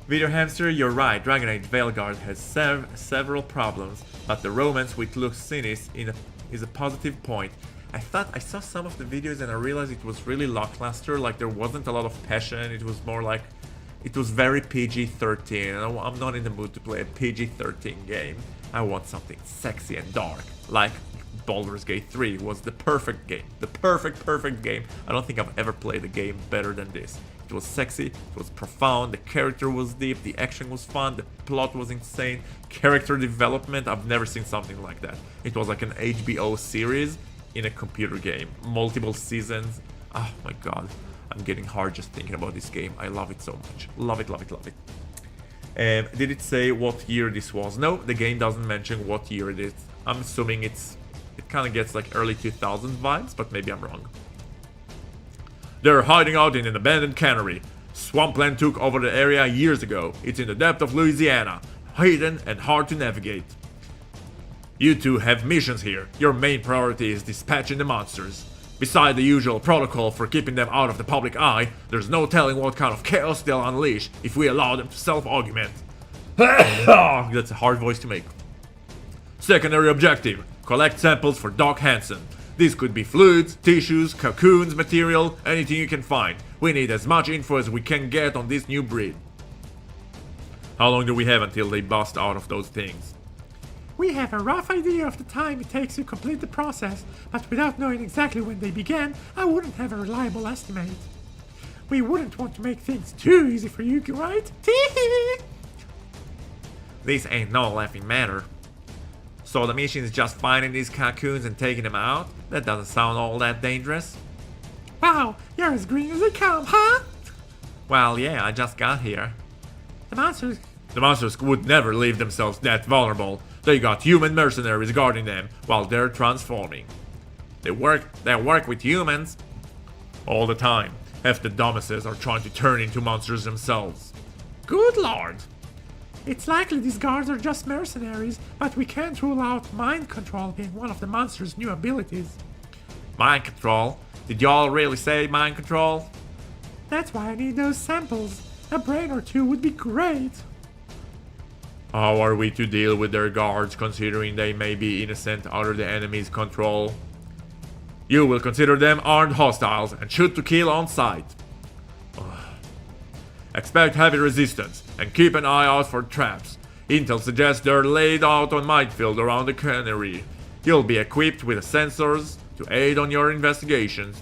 Video Hamster, you're right. Dragonite Veilguard has several problems, but the romance with Lucinis is a positive point. I thought I saw some of the videos and I realized it was really lackluster, like there wasn't a lot of passion, it was more like, it was very PG-13, and I'm not in the mood to play a PG-13 game. I want something sexy and dark, like Baldur's Gate 3 was the perfect game, the perfect game. I don't think I've ever played a game better than this. It was sexy, it was profound, the character was deep, the action was fun, the plot was insane, character development, I've never seen something like that. It was like an HBO series in a computer game, multiple seasons. Oh my god, I'm getting hard just thinking about this game. I love it so much. Love it. Did it say what year this was? No, the game doesn't mention what year it is. I'm assuming it kind of gets like early 2000s vibes, but maybe I'm wrong. They're hiding out in an abandoned cannery. Swampland took over the area years ago. It's in the depth of Louisiana, hidden and hard to navigate. You two have missions here. Your main priority is dispatching the monsters. Beside the usual protocol for keeping them out of the public eye, there's no telling what kind of chaos they'll unleash if we allow them to self-augment. That's a hard voice to make. Secondary objective, collect samples for Doc Hansen. This could be fluids, tissues, cocoons, material, anything you can find. We need as much info as we can get on this new breed. How long do we have until they bust out of those things? We have a rough idea of the time it takes to complete the process, but without knowing exactly when they began, I wouldn't have a reliable estimate. We wouldn't want to make things too easy for you, right? This ain't no laughing matter. So the mission is just finding these cocoons and taking them out? That doesn't sound all that dangerous. Wow, you're as green as they come, huh? Well, yeah, I just got here. The monsters would never leave themselves that vulnerable. They got human mercenaries guarding them while they're transforming. They work with humans all the time. Half the dumbasses are trying to turn into monsters themselves. Good lord. It's likely these guards are just mercenaries, but we can't rule out mind control being one of the monster's new abilities. Mind control? Did y'all really say mind control? That's why I need those samples. A brain or two would be great. How are we to deal with their guards, considering they may be innocent under the enemy's control? You will consider them armed hostiles and shoot to kill on sight. Expect heavy resistance and keep an eye out for traps. Intel suggests they're laid out on minefield around the cannery. You'll be equipped with sensors to aid on your investigations.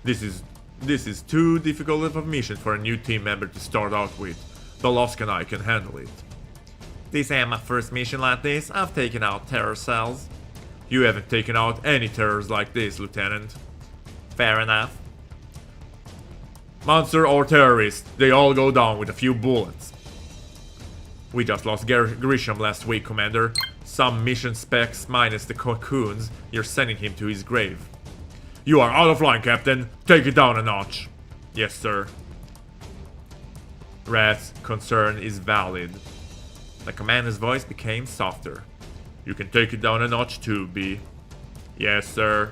This is too difficult of a mission for a new team member to start out with. Balasque and I can handle it. This ain't my first mission like this. I've taken out terror cells. You haven't taken out any terrors like this, Lieutenant. Fair enough. Monster or terrorist, they all go down with a few bullets. We just lost Grisham last week, Commander. Some mission specs minus the cocoons. You're sending him to his grave. You are out of line, Captain. Take it down a notch. Yes, sir. Rat's concern is valid. The commander's voice became softer. You can take it down a notch too, B. Yes, sir.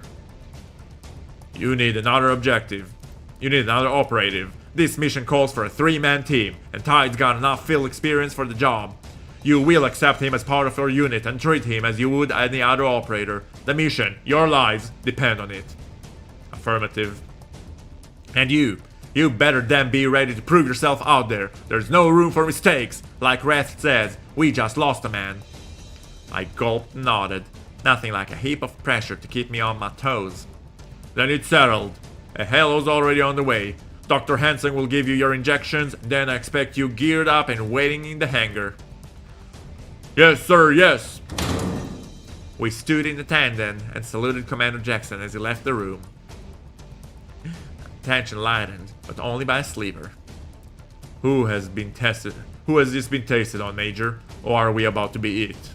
You need another objective. You need another operative. This mission calls for a 3-man team, and Tide's got enough field experience for the job. You will accept him as part of your unit and treat him as you would any other operator. The mission, your lives, depend on it. Affirmative. And you better damn be ready to prove yourself out there. There's no room for mistakes. Like Wraith says, we just lost a man. I gulped and nodded. Nothing like a heap of pressure to keep me on my toes. Then it's settled. A halo's already on the way. Dr. Hansen will give you your injections, then I expect you geared up and waiting in the hangar. Yes, sir, yes. We stood in the tandem and saluted Commander Jackson as he left the room. Tension lightened, but only by a sliver. Who has this been tasted on, Major? Or are we about to be it?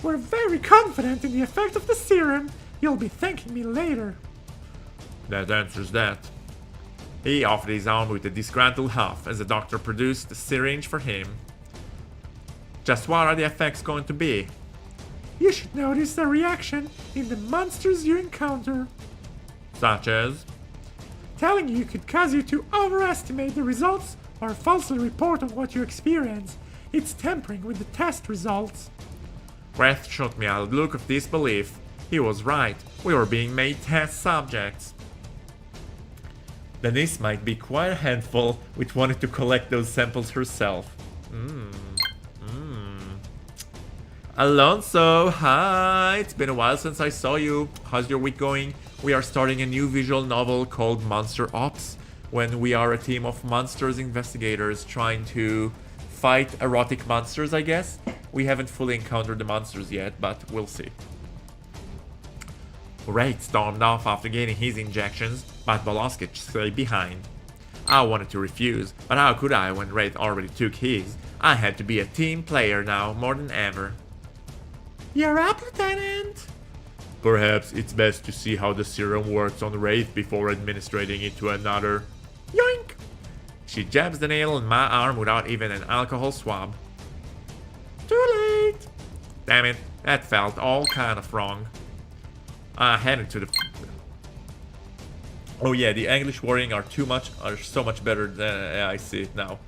We're very confident in the effect of the serum. You'll be thanking me later. That answers that. He offered his arm with a disgruntled huff as the doctor produced the syringe for him. Just what are the effects going to be? You should notice the reaction in the monsters you encounter. Such as? Telling you could cause you to overestimate the results or falsely report on what you experience. It's tampering with the test results. Wraith shot me a look of disbelief. He was right. We were being made test subjects. Denise might be quite a handful, which wanted to collect those samples herself. Alonso, hi! It's been a while since I saw you. How's your week going? We are starting a new visual novel called Monster Ops, when we are a team of monsters investigators trying to fight erotic monsters, I guess. We haven't fully encountered the monsters yet, but we'll see. Wraite stormed off after getting his injections, but Balasque stayed behind. I wanted to refuse, but how could I when Wraith already took his? I had to be a team player now, more than ever. You're up, Lieutenant! Perhaps it's best to see how the serum works on Wraith before administering it to another. Yoink! She jabs the nail in my arm without even an alcohol swab. Too late! Damn it, that felt all kind of wrong. I headed to the... Oh yeah, the English wording are so much better than I see it now.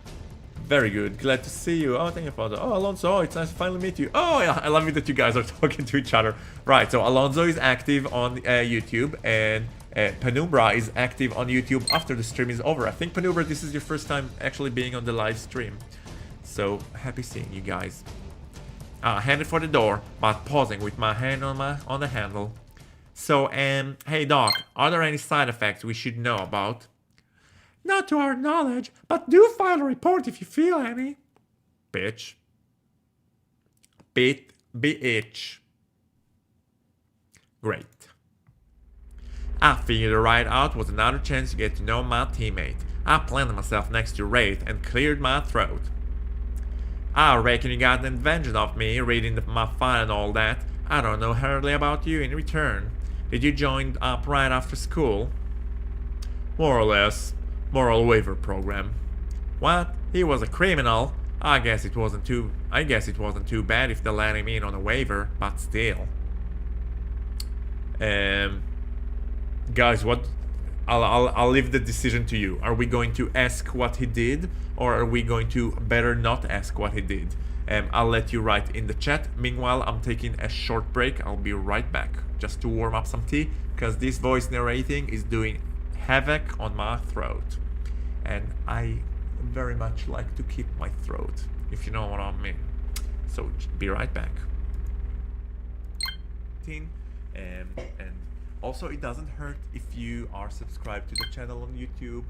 Very good, glad to see you. Oh, thank you for that. Oh, Alonso, oh, it's nice to finally meet you. Oh yeah, I love it that you guys are talking to each other. Right, so Alonso is active on YouTube, and Penumbra is active on YouTube after the stream is over. I think, Penumbra, this is your first time actually being on the live stream. So, happy seeing you guys. I headed for the door, but pausing with my hand on the handle. So, hey Doc, are there any side effects we should know about? Not to our knowledge, but do file a report if you feel any. Bitch. Bitch. Great. I figured a ride out was another chance to get to know my teammate. I planted myself next to Wraith and cleared my throat. I reckon you got an advantage of me reading my file and all that. I don't know hardly about you in return. Did you join up right after school? More or less. Moral waiver program. What? He was a criminal? I guess it wasn't too bad if they let him in on a waiver, but still. Guys, what? I'll leave the decision to you. Are we going to ask what he did, or are we going to better not ask what he did? I'll let you write in the chat. Meanwhile, I'm taking a short break. I'll be right back, just to warm up some tea, because this voice narrating is doing havoc on my throat, and I very much like to keep my throat, if you know what I mean. So be right back. And also, it doesn't hurt if you are subscribed to the channel on YouTube.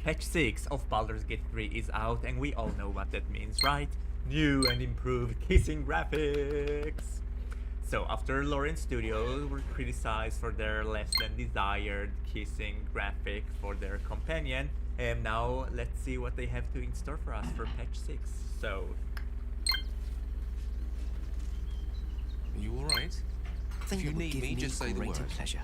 Patch 6 of Baldur's Gate 3 is out, and we all know what that means, right? New and improved kissing graphics. So after Lorraine Studios were criticized for their less than desired kissing graphic for their companion, and now let's see what they have to in store for us for patch 6. So, Are you alright? If you need me, just say the word. Pleasure.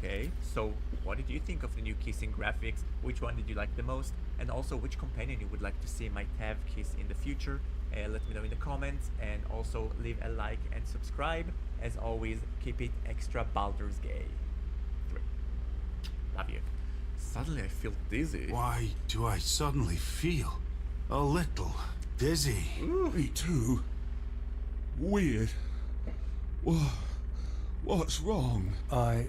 Okay, so what did you think of the new kissing graphics? Which one did you like the most? And also which companion you would like to see my Tav kiss in the future? Let me know in the comments, and also leave a like and subscribe. As always, keep it extra Baldur's Gay. 3. Love you. Suddenly I feel dizzy. Why do I suddenly feel a little dizzy? Me too. Weird. What's wrong? I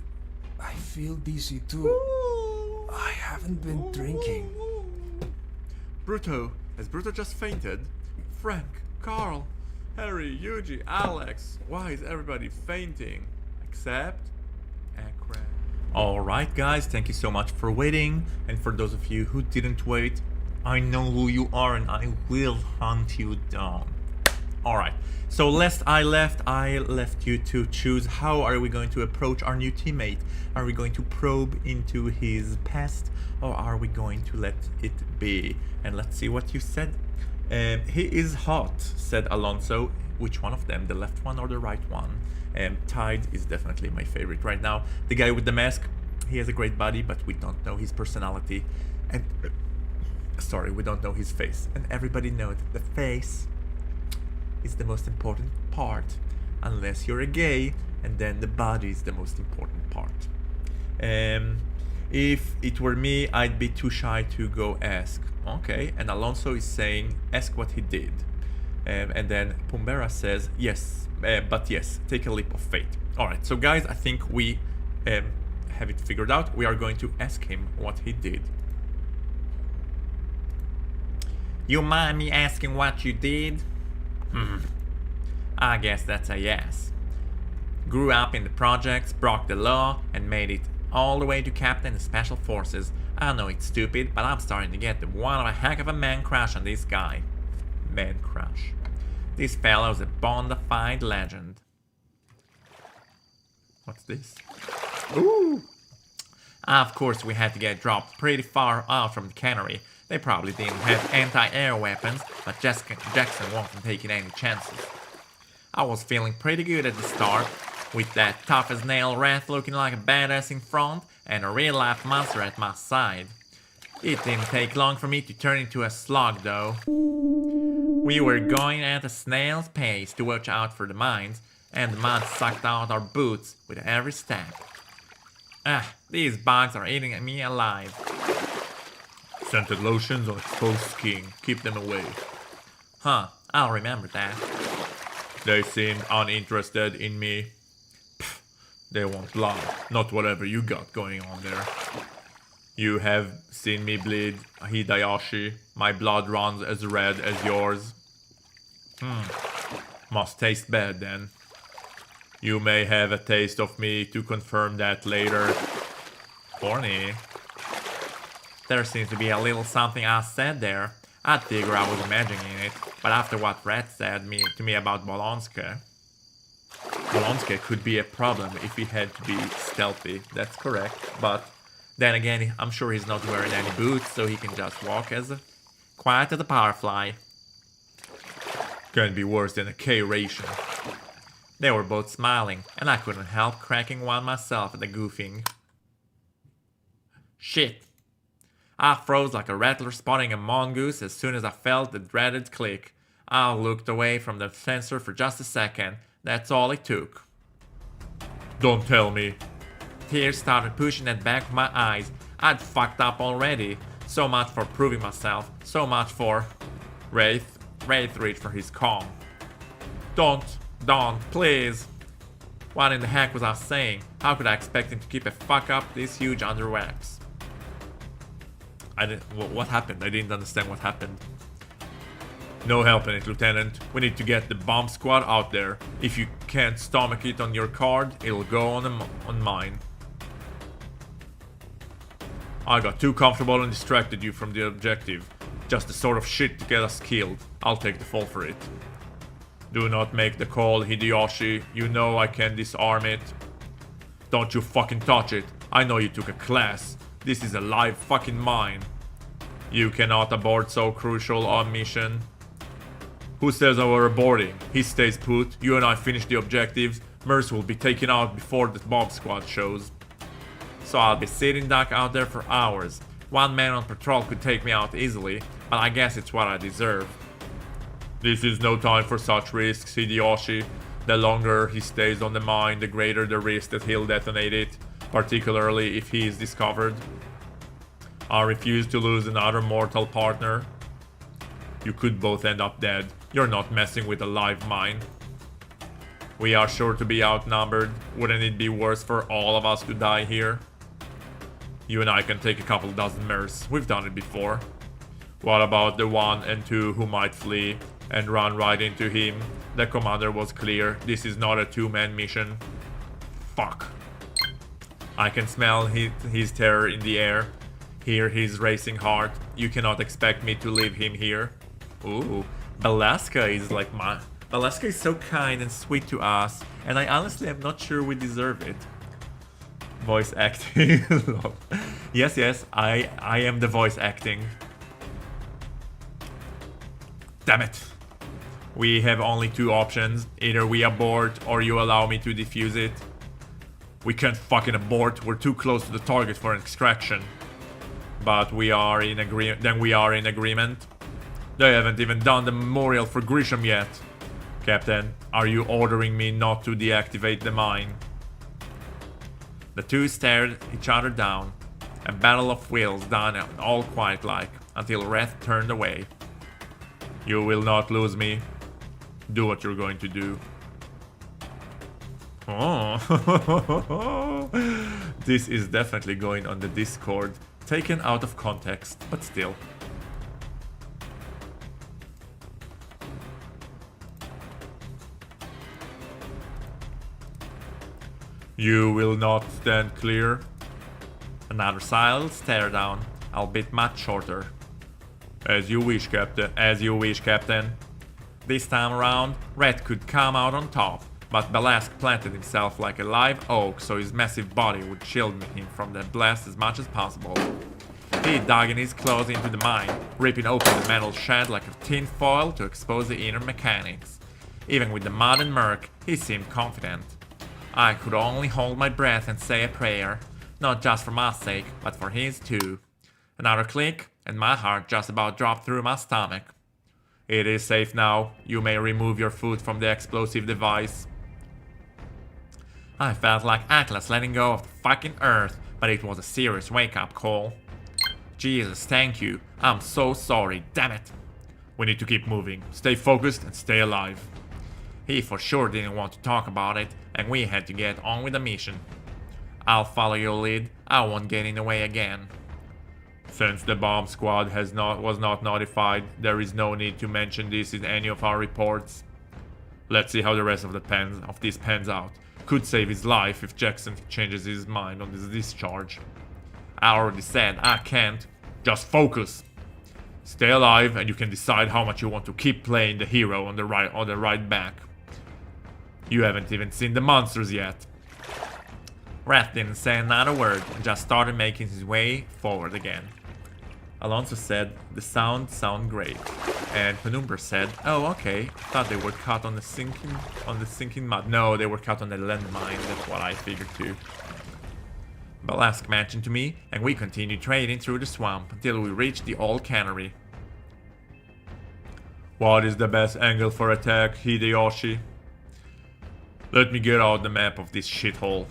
feel dizzy too. I haven't been drinking. Bruto. Has Bruto just fainted? Frank, Carl, Harry, Yuji, Alex. Why is everybody fainting? Except Akram. Alright guys, thank you so much for waiting. And for those of you who didn't wait, I know who you are and I will hunt you down. Alright, so lest I left you to choose how are we going to approach our new teammate. Are we going to probe into his past, or are we going to let it be? And let's see what you said. He is hot, said Alonso. Which one of them, the left one or the right one? Tide is definitely my favorite right now. The guy with the mask, he has a great body, but we don't know his personality. And sorry, we don't know his face. And everybody knows that the face is the most important part, unless you're a gay, and then the body is the most important part. If it were me, I'd be too shy to go ask. Okay, and Alonso is saying ask what he did. And then Pumbera says yes, but yes, take a leap of faith. Alright, so guys, I think we have it figured out. We are going to ask him what he did. You mind me asking what you did? I guess that's a yes. Grew up in the projects, broke the law, and made it all the way to captain of special forces. I know it's stupid, but I'm starting to get one of a heck of a man crush on this guy. Man crush. This fellow's a bona fide legend. What's this? Ooh! Of course we had to get dropped pretty far out from the cannery. They probably didn't have anti-air weapons, but Jackson wasn't taking any chances. I was feeling pretty good at the start, with that tough-as-nail Wraith looking like a badass in front and a real-life monster at my side. It didn't take long for me to turn into a slug, though. We were going at a snail's pace to watch out for the mines, and the mud sucked out our boots with every step. These bugs are eating me alive. Scented lotions on exposed skin. Keep them away. Huh, I'll remember that. They seemed uninterested in me. Pfft, they want blood, not whatever you got going on there. You have seen me bleed, Hideyoshi. My blood runs as red as yours. Must taste bad then. You may have a taste of me to confirm that later. Horny. There seems to be a little something I said there. I'd figure I was imagining it, but after what Red said to me about Balasque. Balasque could be a problem if he had to be stealthy, that's correct, but then again, I'm sure he's not wearing any boots, so he can just walk as quiet as a firefly. Can be worse than a K ration. They were both smiling, and I couldn't help cracking one myself at the goofing. Shit. I froze like a rattler spotting a mongoose as soon as I felt the dreaded click. I looked away from the sensor for just a second. That's all it took. Don't tell me. Tears started pushing at the back of my eyes. I'd fucked up already. So much for proving myself. So much for... Wraith reached for his calm. Don't, please. What in the heck was I saying? How could I expect him to keep a fuck up this huge under wraps? What happened? I didn't understand what happened. No helping it, Lieutenant. We need to get the bomb squad out there. If you can't stomach it on your card, it'll go on mine. I got too comfortable and distracted you from the objective. Just the sort of shit to get us killed. I'll take the fall for it. Do not make the call, Hideyoshi. You know I can disarm it. Don't you fucking touch it. I know you took a class. This is a live fucking mine. You cannot abort so crucial a mission. Who says we're aborting? He stays put. You and I finish the objectives. Merce will be taken out before the bomb squad shows. so I'll be sitting duck out there for hours. One man on patrol could take me out easily, but I guess it's what I deserve. This is no time for such risks, Hideyoshi. The longer he stays on the mine, the greater the risk that he'll detonate it, particularly if he is discovered. I refuse to lose another mortal partner. You could both end up dead. You're not messing with a live mine. We are sure to be outnumbered. Wouldn't it be worse for all of us to die here? You and I can take a couple dozen MERS. We've done it before. What about the 1 and 2 who might flee and run right into him? The commander was clear. This is not a 2-man mission. Fuck. I can smell his terror in the air. Hear his racing heart. You cannot expect me to leave him here. Ooh, Balasque is like my... Balasque is so kind and sweet to us, and I honestly am not sure we deserve it. Voice acting. Yes, I am the voice acting. Damn it. We have only 2 options. Either we abort or you allow me to defuse it. We can't fucking abort. We're too close to the target for an extraction. But we are in agreement. They haven't even done the memorial for Grisham yet. Captain, are you ordering me not to deactivate the mine? The two stared each other down. A battle of wills done all quiet-like, until Wraith turned away. You will not lose me. Do what you're going to do. Oh, this is definitely going on the Discord, taken out of context, but still. You will not stand clear. Another silent stare down, albeit much shorter. As you wish, Captain. As you wish, Captain. This time around, Wraith could come out on top, but Balasque planted himself like a live oak so his massive body would shield him from the blast as much as possible. He dug in his claws into the mine, ripping open the metal shed like a tin foil to expose the inner mechanics. Even with the mud and murk, he seemed confident. I could only hold my breath and say a prayer, not just for my sake, but for his too. Another click, and my heart just about dropped through my stomach. It is safe now. You may remove your foot from the explosive device. I felt like Atlas letting go of the fucking earth, but it was a serious wake-up call. Jesus, thank you. I'm so sorry, damn it. We need to keep moving. Stay focused and stay alive. He for sure didn't want to talk about it, and we had to get on with the mission. I'll follow your lead. I won't get in the way again. Since the bomb squad was not notified, there is no need to mention this in any of our reports. Let's see how the rest of this pans out. Could save his life if Jackson changes his mind on this discharge. I already said I can't. Just focus. Stay alive, and you can decide how much you want to keep playing the hero on the right back. You haven't even seen the monsters yet. Wraith didn't say another word and just started making his way forward again. Alonso said, the sound great. And Penumbra said, oh okay, thought they were caught on the sinking mud. No, they were caught on the landmine, that's what I figured too. Balasque mentioned to me, and we continued trading through the swamp until we reached the old cannery. What is the best angle for attack, Hideyoshi? Let me get out the map of this shithole.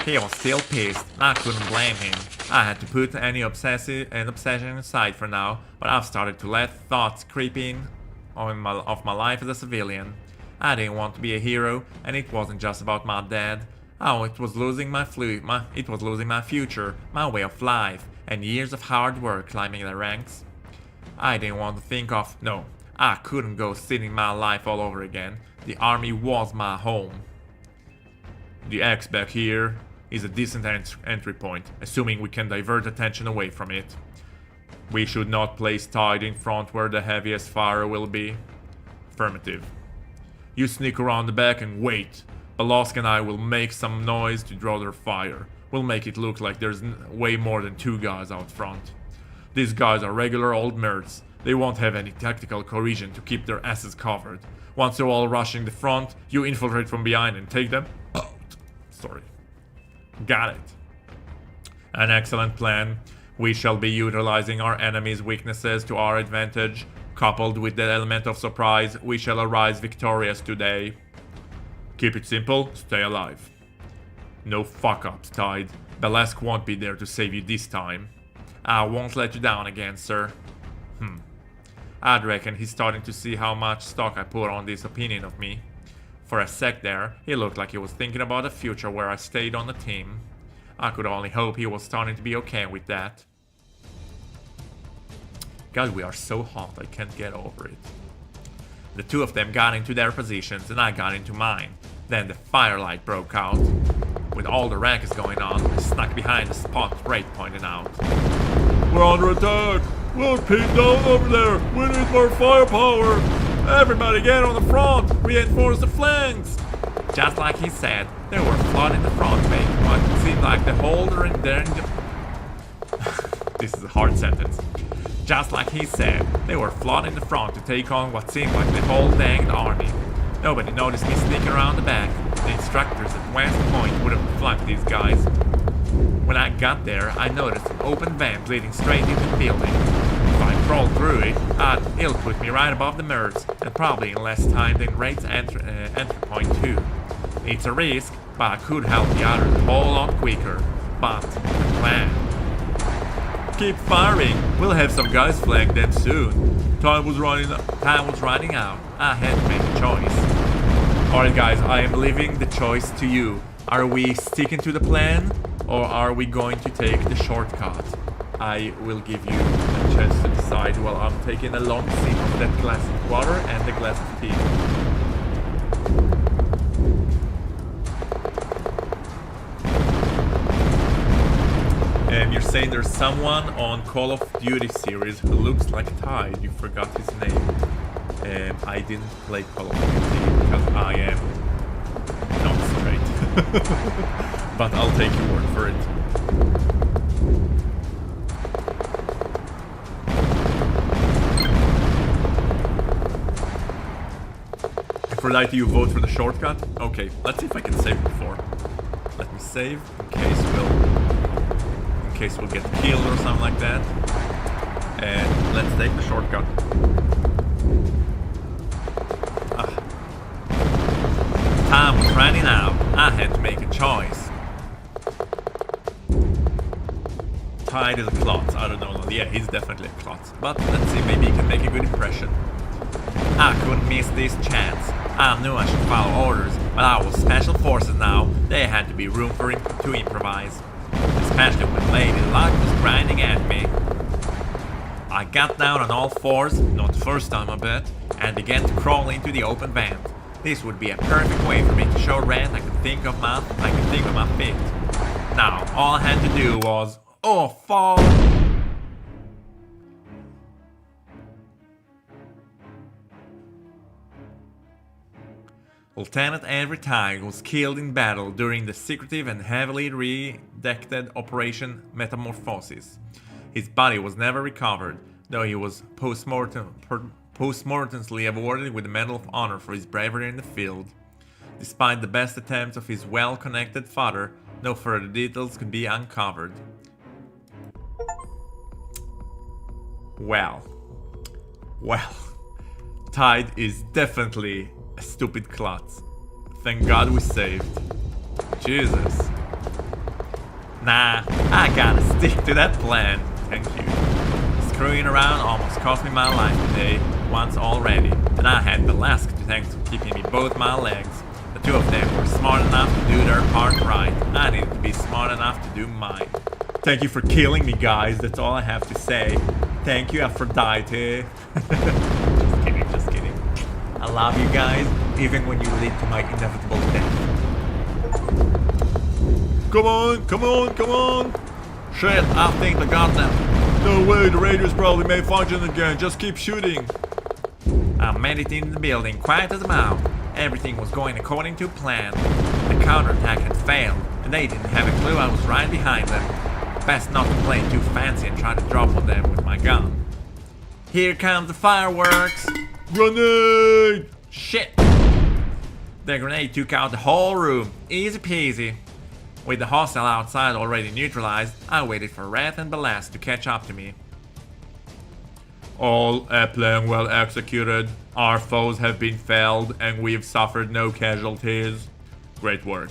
He was still pissed, and I couldn't blame him. I had to put any obsession aside for now, but I've started to let thoughts creep in of my life as a civilian. I didn't want to be a hero, and it wasn't just about my dad. Oh, it was losing my future, my way of life, and years of hard work climbing the ranks. I didn't want to think of, no, I couldn't go sitting my life all over again. The army was my home. The X back here is a decent entry point, assuming we can divert attention away from it. We should not place Tide in front where the heaviest fire will be. Affirmative. You sneak around the back and wait. Balasque and I will make some noise to draw their fire. We'll make it look like there's way more than 2 guys out front. These guys are regular old nerds. They won't have any tactical cohesion to keep their asses covered. Once they're all rushing the front, you infiltrate from behind and take them out. Sorry. Got it. An excellent plan. We shall be utilizing our enemy's weaknesses to our advantage. Coupled with the element of surprise, we shall arise victorious today. Keep it simple, stay alive. No fuck-ups, Tide. Balasque won't be there to save you this time. I won't let you down again, sir. I'd reckon he's starting to see how much stock I put on this opinion of me. For a sec there, he looked like he was thinking about a future where I stayed on the team. I could only hope he was starting to be okay with that. God, we are so hot, I can't get over it. The two of them got into their positions and I got into mine. Then the firelight broke out. With all the racket going on, I snuck behind the spot Wraite pointed out. We're under attack! We're pinned down over there! We need more firepower! Everybody get on the front! Reinforce the flanks! Just like he said, they were flooding the front, making what seemed like the whole there in the... This is a hard sentence. Just like he said, they were flooding the front to take on what seemed like the whole danged army. Nobody noticed me sneaking around the back. The instructors at West Point would have flanked these guys. When I got there, I noticed an open vent leading straight into the building. If I crawled through it, it'll put me right above the MERS, and probably in less time than Wraith's entry point too. It's a risk, but I could help the others a whole lot quicker. But the plan. Keep firing. We'll have some guys flank them soon. Time was running out. I had to make a choice. Alright guys, I am leaving the choice to you. Are we sticking to the plan? Or are we going to take the shortcut? I will give you a chance to decide while I'm taking a long sip of that glass of water and a glass of tea. You're saying there's someone on Call of Duty series who looks like Tide. You forgot his name. I didn't play Call of Duty because I am not straight. But I'll take your word for it. Aphrodite, you vote for the shortcut? Okay, let's see if I can save before. Let me save in case we'll get killed or something like that. And let's take the shortcut. Time was running out. I had to make a choice. Tide is a klutz. I don't know. Yeah, he's definitely a klutz. But let's see, maybe he can make a good impression. I couldn't miss this chance. I knew I should follow orders, but I was special forces now. There had to be room for him to improvise. Especially when Lady Luck was grinding at me. I got down on all fours, not the first time I bet, and began to crawl into the open vent. This would be a perfect way for me to show Red I could think of my feet. Now, all I had to do was, fall. Lieutenant Tide was killed in battle during the secretive and heavily redacted Operation Metamorphosis. His body was never recovered, though he was postmortemly awarded with the Medal of Honor for his bravery in the field. Despite the best attempts of his well-connected father, no further details could be uncovered. Well, Tide is definitely a stupid klutz. Thank God we saved. Jesus. Nah, I gotta stick to that plan. Thank you. Screwing around almost cost me my life today, once already, and I had Balasque to thank for keeping me both my legs. The two of them were smart enough to do their part right. I needed to be smart enough to do mine. Thank you for killing me, guys. That's all I have to say. Thank you, Aphrodite. Just kidding. I love you guys, even when you lead to my inevitable death. Come on! Shit, I think I got them. No way, the radio's probably malfunctioning again. Just keep shooting. I made it in the building, quiet as a mouse. Everything was going according to plan. The counterattack had failed, and they didn't have a clue I was right behind them. Best not to play too fancy and try to drop on them with my gun. Here comes the fireworks. With the hostile outside already neutralized, I waited for Wraith and Balasque to catch up to me. All a plan well executed. Our foes have been felled and we've suffered no casualties. Great work.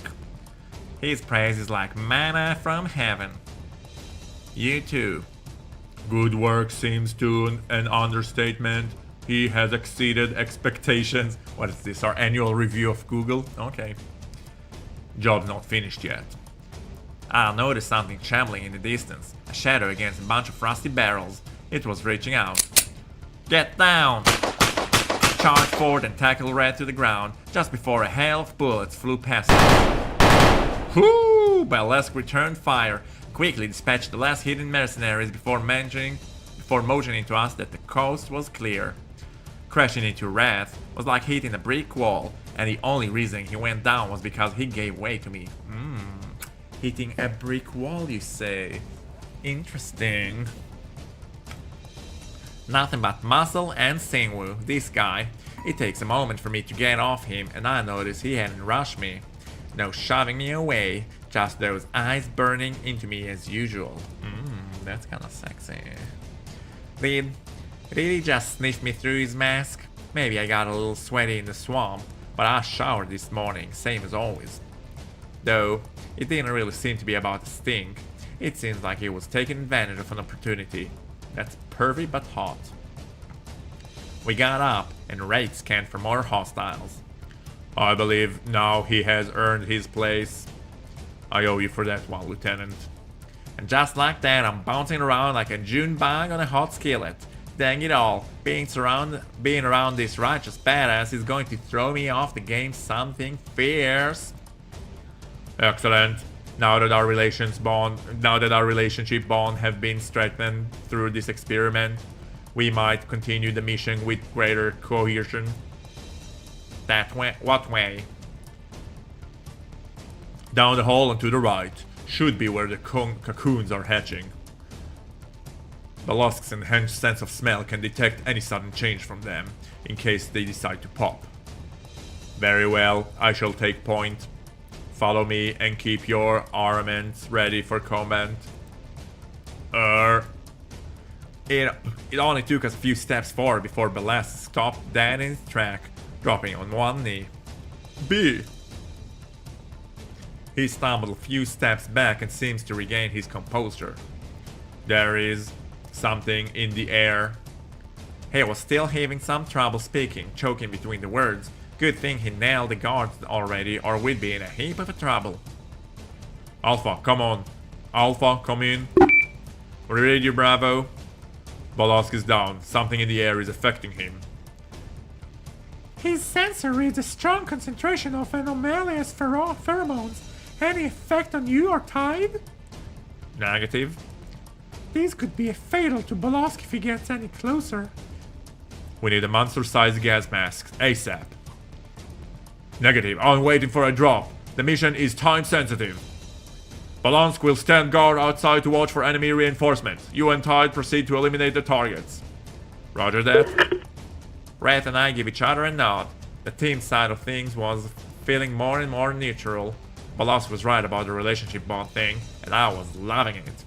His praise is like manna from heaven. You too. Good work seems to an understatement. He has exceeded expectations. What is this, our annual review of Google? Okay. Job's not finished yet. I noticed something shambling in the distance. A shadow against a bunch of rusty barrels. It was reaching out. Get down! Charged forward and tackled Red to the ground, just before a hail of bullets flew past him. Whoo! Balasque returned fire, quickly dispatched the last hidden mercenaries before motioning to us that the coast was clear. Crashing into Wrath was like hitting a brick wall, and the only reason he went down was because he gave way to me. Hitting a brick wall, you say? Interesting. Nothing but muscle and sinew, this guy. It takes a moment for me to get off him, and I notice he hadn't rushed me. No shoving me away, just those eyes burning into me as usual. That's kinda sexy. Did he just sniff me through his mask? Maybe I got a little sweaty in the swamp, but I showered this morning, same as always. Though, it didn't really seem to be about the stink. It seems like he was taking advantage of an opportunity. That's pervy but hot. We got up, and Wraite scanned for more hostiles. I believe now he has earned his place. I owe you for that one, Lieutenant. And just like that, I'm bouncing around like a June bug on a hot skillet. Dang it all, being around this righteous badass is going to throw me off the game something fierce. Excellent. Now that our relationship bond have been strengthened through this experiment, we might continue the mission with greater cohesion. That way? What way? Down the hall and to the right. Should be where the cocoons are hatching. Balasque's enhanced sense of smell can detect any sudden change from them, in case they decide to pop. Very well, I shall take point. Follow me and keep your armaments ready for combat. It only took us a few steps forward before Balasque stopped dead in his track, dropping on one knee. B. He stumbled a few steps back and seems to regain his composure. There is something in the air. He was still having some trouble speaking, choking between the words. Good thing he nailed the guards already, or we'd be in a heap of trouble. Alpha, come on. Alpha, come in. Radio Bravo. Balasque is down. Something in the air is affecting him. His sensor reads a strong concentration of anomalous pheromones. Any effect on you or Tide? Negative. These could be fatal to Balasque if he gets any closer. We need a monster-sized gas mask, ASAP. Negative. I'm waiting for a drop. The mission is time-sensitive. Balasque will stand guard outside to watch for enemy reinforcements. You and Tide proceed to eliminate the targets. Roger that. Wraith and I give each other a nod. The team side of things was feeling more and more neutral. Balasque was right about the relationship bond thing, and I was loving it.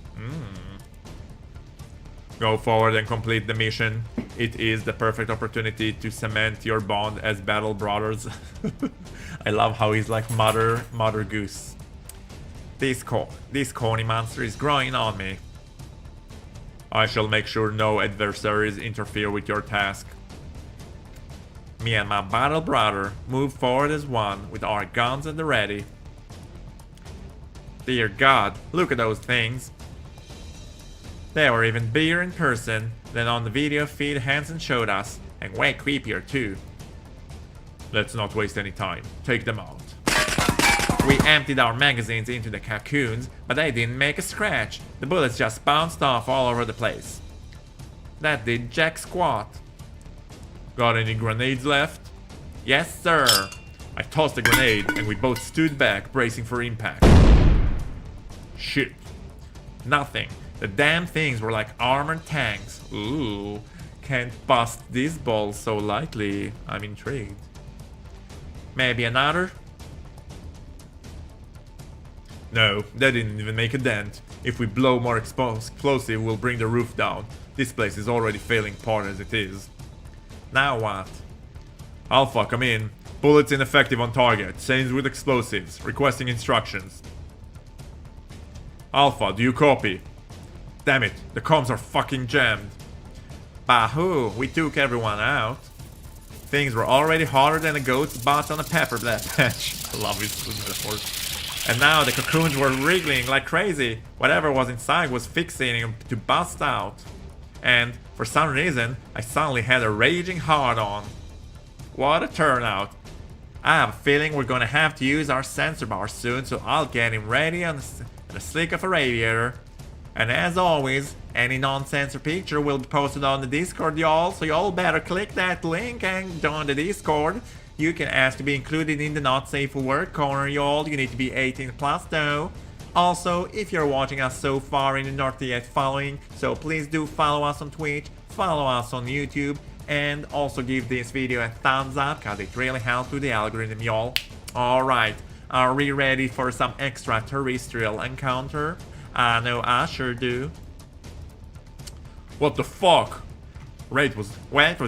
Go forward and complete the mission. It is the perfect opportunity to cement your bond as battle brothers. I love how he's like Mother Goose. This corny monster is growing on me. I shall make sure no adversaries interfere with your task. Me and my battle brother move forward as one with our guns at the ready. Dear God, look at those things. They were even bigger in person than on the video feed Hansen showed us, and way creepier too. Let's not waste any time. Take them out. We emptied our magazines into the cocoons, but they didn't make a scratch. The bullets just bounced off all over the place. That did jack squat. Got any grenades left? Yes, sir. I tossed a grenade, and we both stood back, bracing for impact. Shit. Nothing. The damn things were like armored tanks. Ooh. Can't bust these balls so lightly. I'm intrigued. Maybe another? No, that didn't even make a dent. If we blow more explosive, we'll bring the roof down. This place is already failing apart as it is. Now what? Alpha, come in. Bullets ineffective on target. Same with explosives. Requesting instructions. Alpha, do you copy? Damn it, the comms are fucking jammed. Bahoo, we took everyone out. Things were already hotter than a goat's butt on a pepper patch. I love his metaphors. And now the cocoons were wriggling like crazy. Whatever was inside was fixating to bust out. And for some reason, I suddenly had a raging hard-on. What a turnout. I have a feeling we're gonna have to use our sensor bar soon, so I'll get him ready on the slick of a radiator. And as always, any non-sensor picture will be posted on the Discord, y'all, so y'all better click that link and join the Discord. You can ask to be included in the not safe for work corner, y'all. You need to be 18 plus though. Also, if you're watching us so far and you're not yet following, so please do follow us on Twitch, follow us on YouTube, and also give this video a thumbs up, cause it really helps with the algorithm, y'all. Alright, are we ready for some extraterrestrial encounter? I know I sure do. What the fuck? Wraite was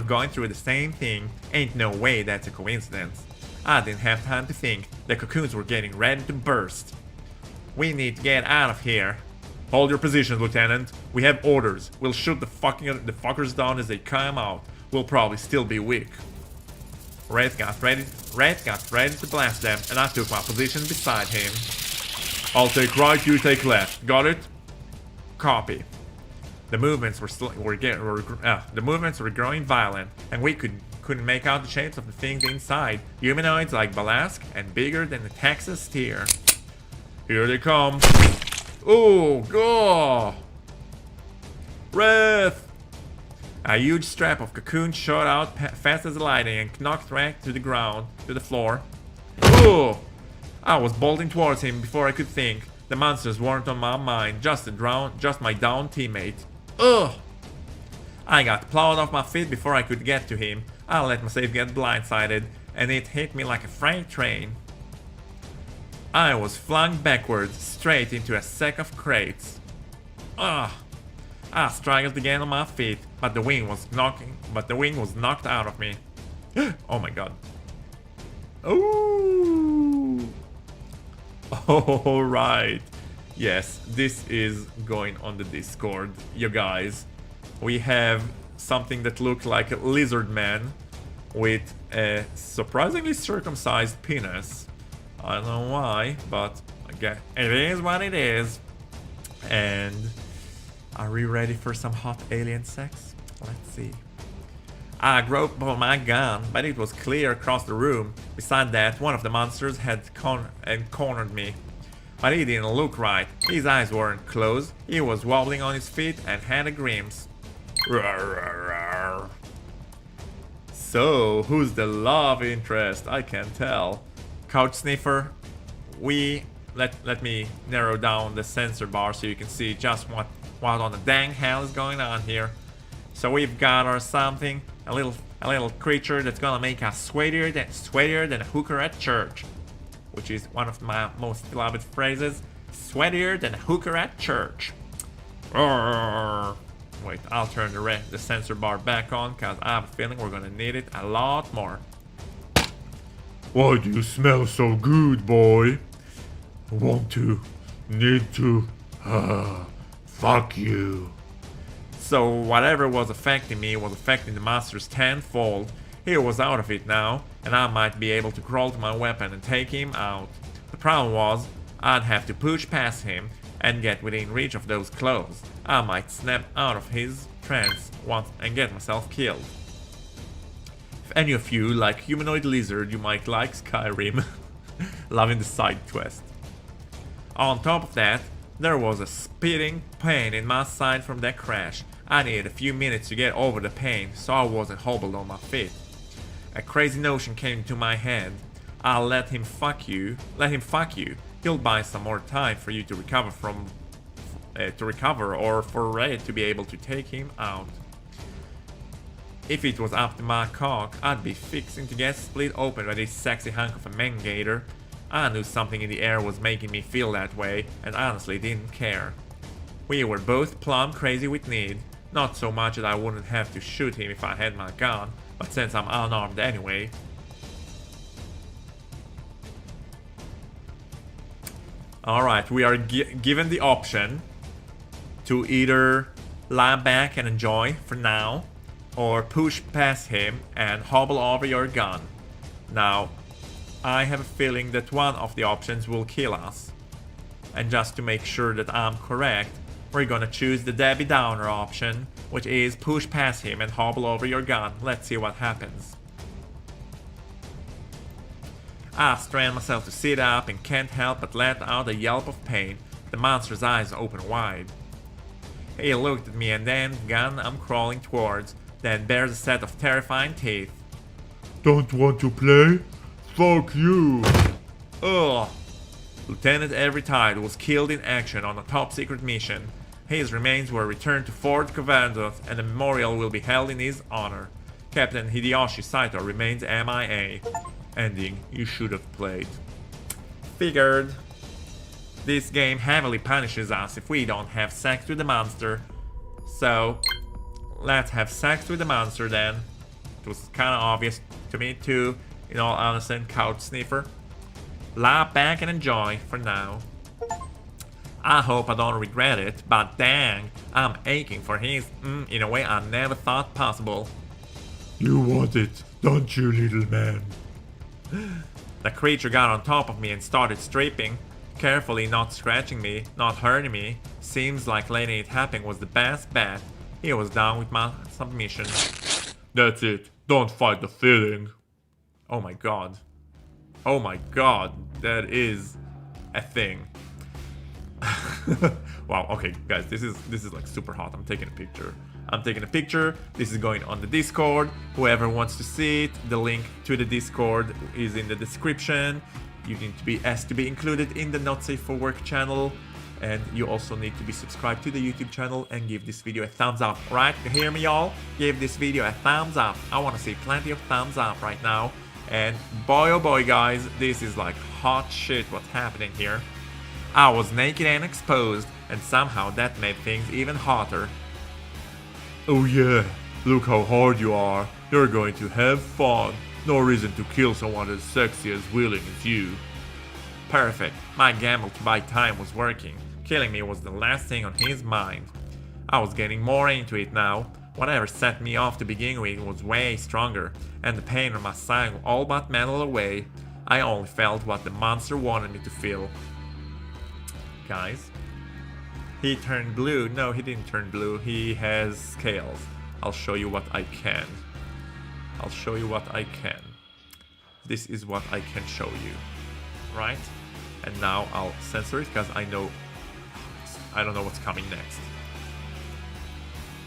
going through the same thing. Ain't no way that's a coincidence. I didn't have time to think. The cocoons were getting ready to burst. We need to get out of here. Hold your positions, Lieutenant. We have orders. We'll shoot the fuckers down as they come out. We'll probably still be weak. Wraite got ready to blast them, and I took my position beside him. I'll take right, you take left. Got it? Copy. The movements were growing violent, and we couldn't make out the shapes of the things inside. Humanoids like Balasque and bigger than the Texas steer. Here they come. Oh, God! Wraith! A huge strap of cocoon shot out fast as lightning and knocked Wraith to the floor. Oh! I was bolting towards him before I could think. The monsters weren't on my mind, just my downed teammate. Ugh! I got plowed off my feet before I could get to him. I let myself get blindsided, and it hit me like a freight train. I was flung backwards, straight into a sack of crates. Ugh! I struggled again on my feet, but the wing was knocked out of me. Oh my god. Ooh! Alright. Yes, this is going on the Discord, you guys. We have something that looks like a lizard man with a surprisingly circumcised penis. I don't know why, but again, it is what it is. And are we ready for some hot alien sex? Let's see. I groped for my gun, but it was clear across the room. Beside that, one of the monsters had cornered me. But he didn't look right. His eyes weren't closed. He was wobbling on his feet and had a grimace. So, who's the love interest? I can't tell. Couch sniffer. Let me narrow down the sensor bar so you can see just what on the dang hell is going on here. So we've got our something, a little creature that's gonna make us sweatier than a hooker at church. Which is one of my most beloved phrases. Sweatier than a hooker at church. Wait, I'll turn the sensor bar back on, cause I have a feeling we're gonna need it a lot more. Why do you smell so good, boy? Want to, need to, fuck you. So whatever was affecting me was affecting the monsters tenfold. He was out of it now, and I might be able to crawl to my weapon and take him out. The problem was, I'd have to push past him and get within reach of those claws. I might snap out of his trance once and get myself killed. If any of you like humanoid lizard, you might like Skyrim. Loving the side quest. On top of that, there was a spitting pain in my side from that crash. I needed a few minutes to get over the pain, so I wasn't hobbled on my feet. A crazy notion came into my head. I'll let him fuck you. He'll buy some more time for you to recover or for Wraith to be able to take him out. If it was up to my cock, I'd be fixing to get split open by this sexy hunk of a man gator. I knew something in the air was making me feel that way, and honestly didn't care. We were both plumb crazy with need. Not so much that I wouldn't have to shoot him if I had my gun, but since I'm unarmed anyway. Alright, we are given the option to either lie back and enjoy for now, or push past him and hobble over your gun. Now, I have a feeling that one of the options will kill us. And just to make sure that I'm correct, we're gonna choose the Debbie Downer option, which is push past him and hobble over your gun. Let's see what happens. I strain myself to sit up and can't help but let out a yelp of pain. The monster's eyes open wide. He looked at me and then the gun I'm crawling towards, then bears a set of terrifying teeth. Don't want to play? Fuck you! Ugh. Lieutenant R.I.P. Tide was killed in action on a top secret mission. His remains were returned to Fort Covandos and a memorial will be held in his honor. Captain Hideyoshi Saito remains MIA. Ending you should have played. Figured. This game heavily punishes us if we don't have sex with the monster. So, let's have sex with the monster then. It was kinda obvious to me too, in all honesty, couch sniffer. Lie back and enjoy for now. I hope I don't regret it, but dang, I'm aching for his in a way I never thought possible. You want it, don't you, little man? The creature got on top of me and started stripping, carefully not scratching me, not hurting me. Seems like letting it happen was the best bet. He was down with my submission. That's it, don't fight the feeling. Oh my god. Oh my god, that is a thing. Wow, okay guys, this is like super hot. I'm taking a picture. This is going on the Discord. Whoever wants to see it, the link to the Discord is in the description. You need to be asked to be included in the Not Safe for Work channel, and you also need to be subscribed to the YouTube channel and give this video a thumbs up. Right, you hear me y'all? Give this video a thumbs up. I want to see plenty of thumbs up right now. And boy oh boy guys, this is like hot shit what's happening here. I was naked and exposed, and somehow that made things even hotter. Oh yeah, look how hard you are. You're going to have fun. No reason to kill someone as sexy as willing as you. Perfect. My gamble to buy time was working. Killing me was the last thing on his mind. I was getting more into it now. Whatever set me off to begin with was way stronger, and the pain on my side all but melted away. I only felt what the monster wanted me to feel. Guys, he turned blue. No, he didn't turn blue. He has scales. I'll show you what I can. This is what I can show you. Right? And now I'll censor it because I don't know what's coming next.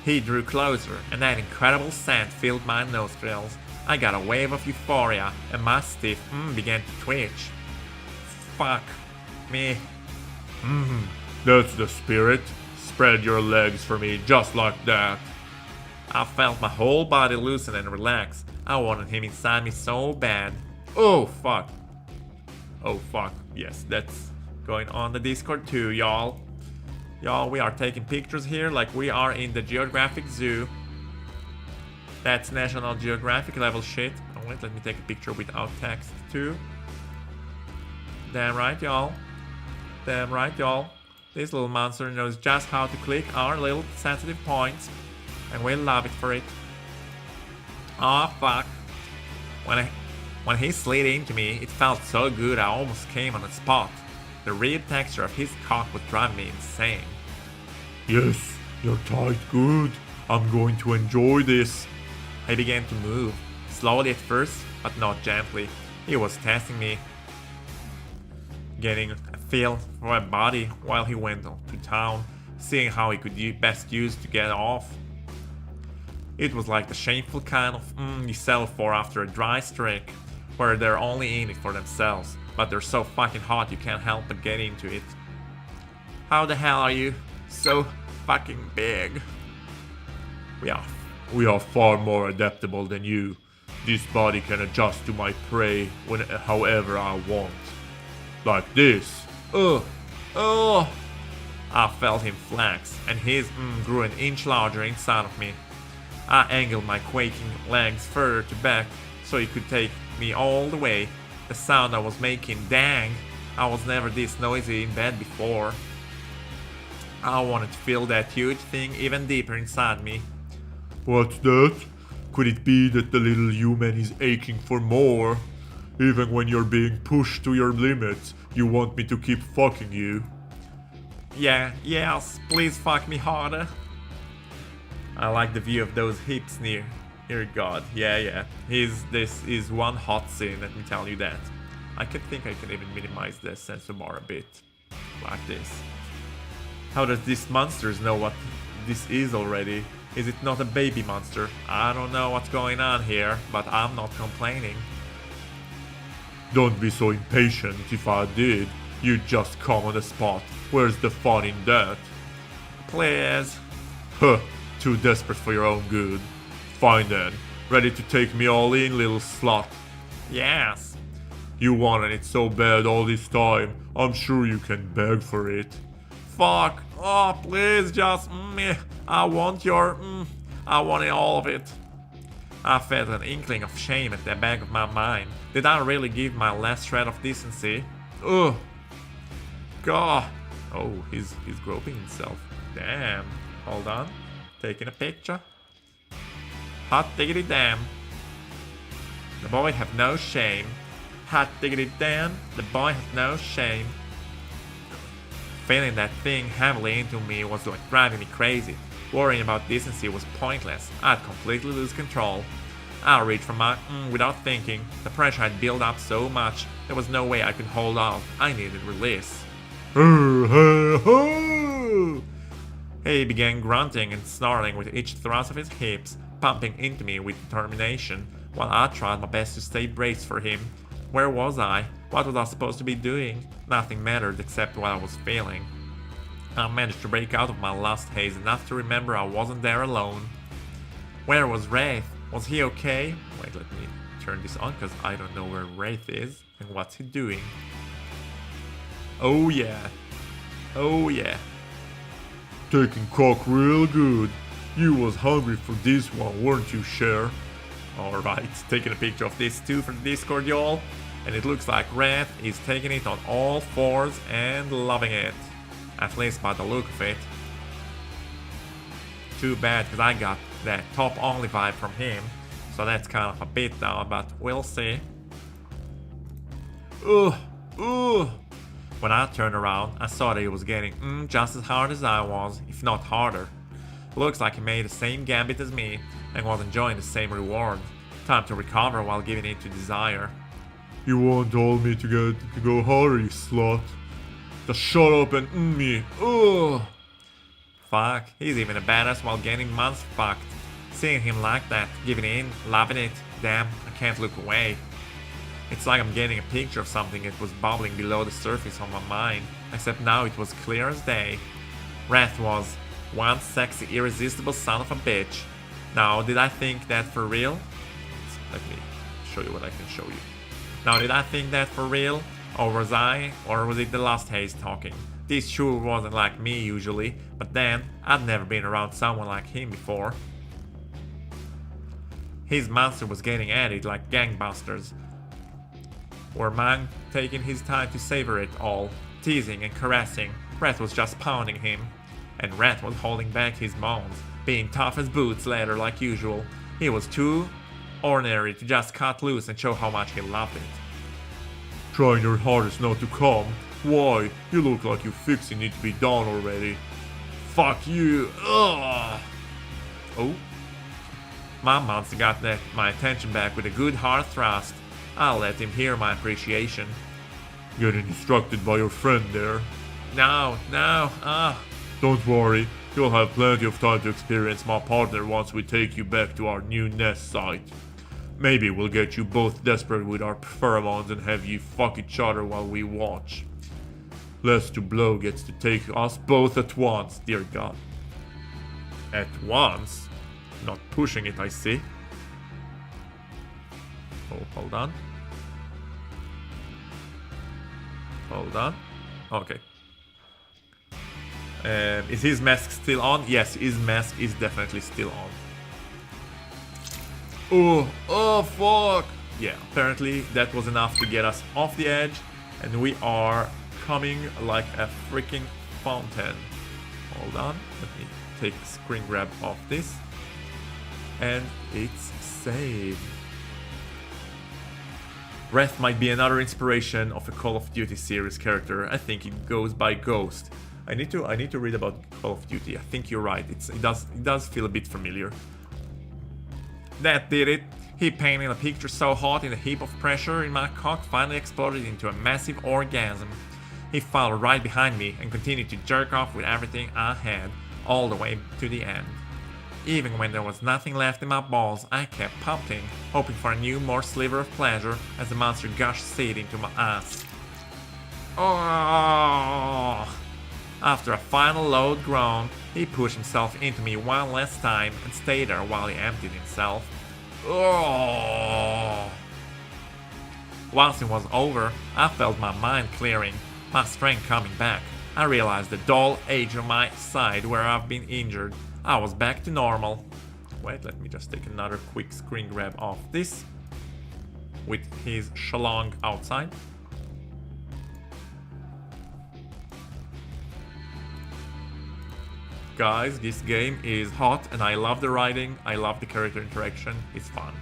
He drew closer, and that incredible scent filled my nostrils. I got a wave of euphoria, and my stiff began to twitch. Fuck me. That's the spirit. Spread your legs for me just like that. I felt my whole body loosen and relax. I wanted him inside me so bad. Oh fuck. Oh fuck. Yes, that's going on the Discord too, y'all. Y'all, we are taking pictures here like we are in the Geographic Zoo. That's National Geographic level shit. Oh wait, let me take a picture without text too. Damn right, y'all. Damn right, y'all. This little monster knows just how to click our little sensitive points, and we love it for it. Aw, fuck. When he slid into me, it felt so good I almost came on the spot. The rib texture of his cock was driving me insane. Yes, you're tight good. I'm going to enjoy this. I began to move, slowly at first, but not gently. He was testing me, getting a feel for my body while he went to town, seeing how he could best use to get off. It was like the shameful kind of you settle for after a dry streak, where they're only in it for themselves, but they're so fucking hot you can't help but get into it. How the hell are you so fucking big? We are far more adaptable than you. This body can adjust to my prey however I want. Like this. Ugh. Ugh. I felt him flex, and his grew an inch larger inside of me. I angled my quaking legs further to back so he could take me all the way. The sound I was making, dang, I was never this noisy in bed before. I wanted to feel that huge thing even deeper inside me. What's that? Could it be that the little human is aching for more? Even when you're being pushed to your limits, you want me to keep fucking you? Yes, please fuck me harder. I like the view of those hips near God. Yeah. This is one hot scene, let me tell you that. I think I can even minimize the sensor bar a bit. Like this. How does this monsters know what this is already? Is it not a baby monster? I don't know what's going on here, but I'm not complaining. Don't be so impatient. If I did, you'd just come on the spot. Where's the fun in that? Please. Huh, too desperate for your own good. Fine then. Ready to take me all in, little slut? Yes. You wanted it so bad all this time. I'm sure you can beg for it. Fuck. Oh, please just... I want it all of it. I felt an inkling of shame at the back of my mind. Did I really give my last shred of decency? Ugh. God. Oh, he's groping himself. Damn. Hold on. Taking a picture. Hot diggity damn. The boy have no shame. Hot diggity damn. The boy has no shame. Feeling that thing heavily into me was like driving me crazy. Worrying about decency was pointless. I'd completely lose control. I reached for my without thinking. The pressure had built up so much, there was no way I could hold off. I needed release. He began grunting and snarling with each thrust of his hips, pumping into me with determination, while I tried my best to stay braced for him. Where was I? What was I supposed to be doing? Nothing mattered except what I was feeling. I managed to break out of my lust haze enough to remember I wasn't there alone. Where was Wraith? Was he okay? Wait, let me turn this on because I don't know where Wraith is and what's he doing. Oh yeah. Oh yeah. Taking cock real good. You was hungry for this one, weren't you, Cher? Alright, taking a picture of this too for the Discord, y'all. And it looks like Wraith is taking it on all fours and loving it. At least by the look of it. Too bad, because I got that top only vibe from him. So that's kind of a bit down, but we'll see. Ugh. When I turned around, I saw that he was getting just as hard as I was, if not harder. Looks like he made the same gambit as me, and was enjoying the same reward. Time to recover while giving in to desire. You want all me to go harder, you slut. Just shut up and me. Ugh. Fuck, he's even a badass while getting months fucked. Seeing him like that, giving in, loving it, damn, I can't look away. It's like I'm getting a picture of something that was bubbling below the surface of my mind, except now it was clear as day. Wraith was one sexy, irresistible son of a bitch. Now, did I think that for real? Let me show you what I can show you. Now, did I think that for real? Or was it the lust haze talking? This sure wasn't like me usually, but then, I'd never been around someone like him before. His monster was getting at it like gangbusters. Were Mang taking his time to savor it all, teasing and caressing. Wraith was just pounding him. And Wraith was holding back his moans, being tough as boots later like usual. He was too ordinary to just cut loose and show how much he loved it. Trying your hardest not to come? Why? You look like you fixing it to be done already. Fuck you! Ugh! Oh? My monster got my attention back with a good hard thrust. I'll let him hear my appreciation. Getting distracted by your friend there. No, Don't worry, you'll have plenty of time to experience my partner once we take you back to our new nest site. Maybe we'll get you both desperate with our pheromones and have you fuck each other while we watch. Les to Blow gets to take us both at once, dear God. At once? Not pushing it, I see. Oh, hold on. Hold on. Okay. Is his mask still on? Yes, his mask is definitely still on. Oh, fuck! Yeah, apparently that was enough to get us off the edge, and we are coming like a freaking fountain. Hold on, let me take a screen grab of this, and it's saved. Wraith might be another inspiration of a Call of Duty series character. I think it goes by Ghost. I need to read about Call of Duty. I think you're right. It does feel a bit familiar. That did it. He painted a picture so hot in the heap of pressure in my cock finally exploded into a massive orgasm. He followed right behind me and continued to jerk off with everything I had, all the way to the end. Even when there was nothing left in my balls, I kept pumping, hoping for a new, more sliver of pleasure as the monster gushed seed into my ass. Oh! After a final loud groan, he pushed himself into me one last time and stayed there while he emptied himself. Oh! Once it was over, I felt my mind clearing, my strength coming back. I realized the dull edge of my side where I've been injured. I was back to normal. Wait, let me just take another quick screen grab of this with his shalong outside. Guys, this game is hot and I love the writing, I love the character interaction, it's fun.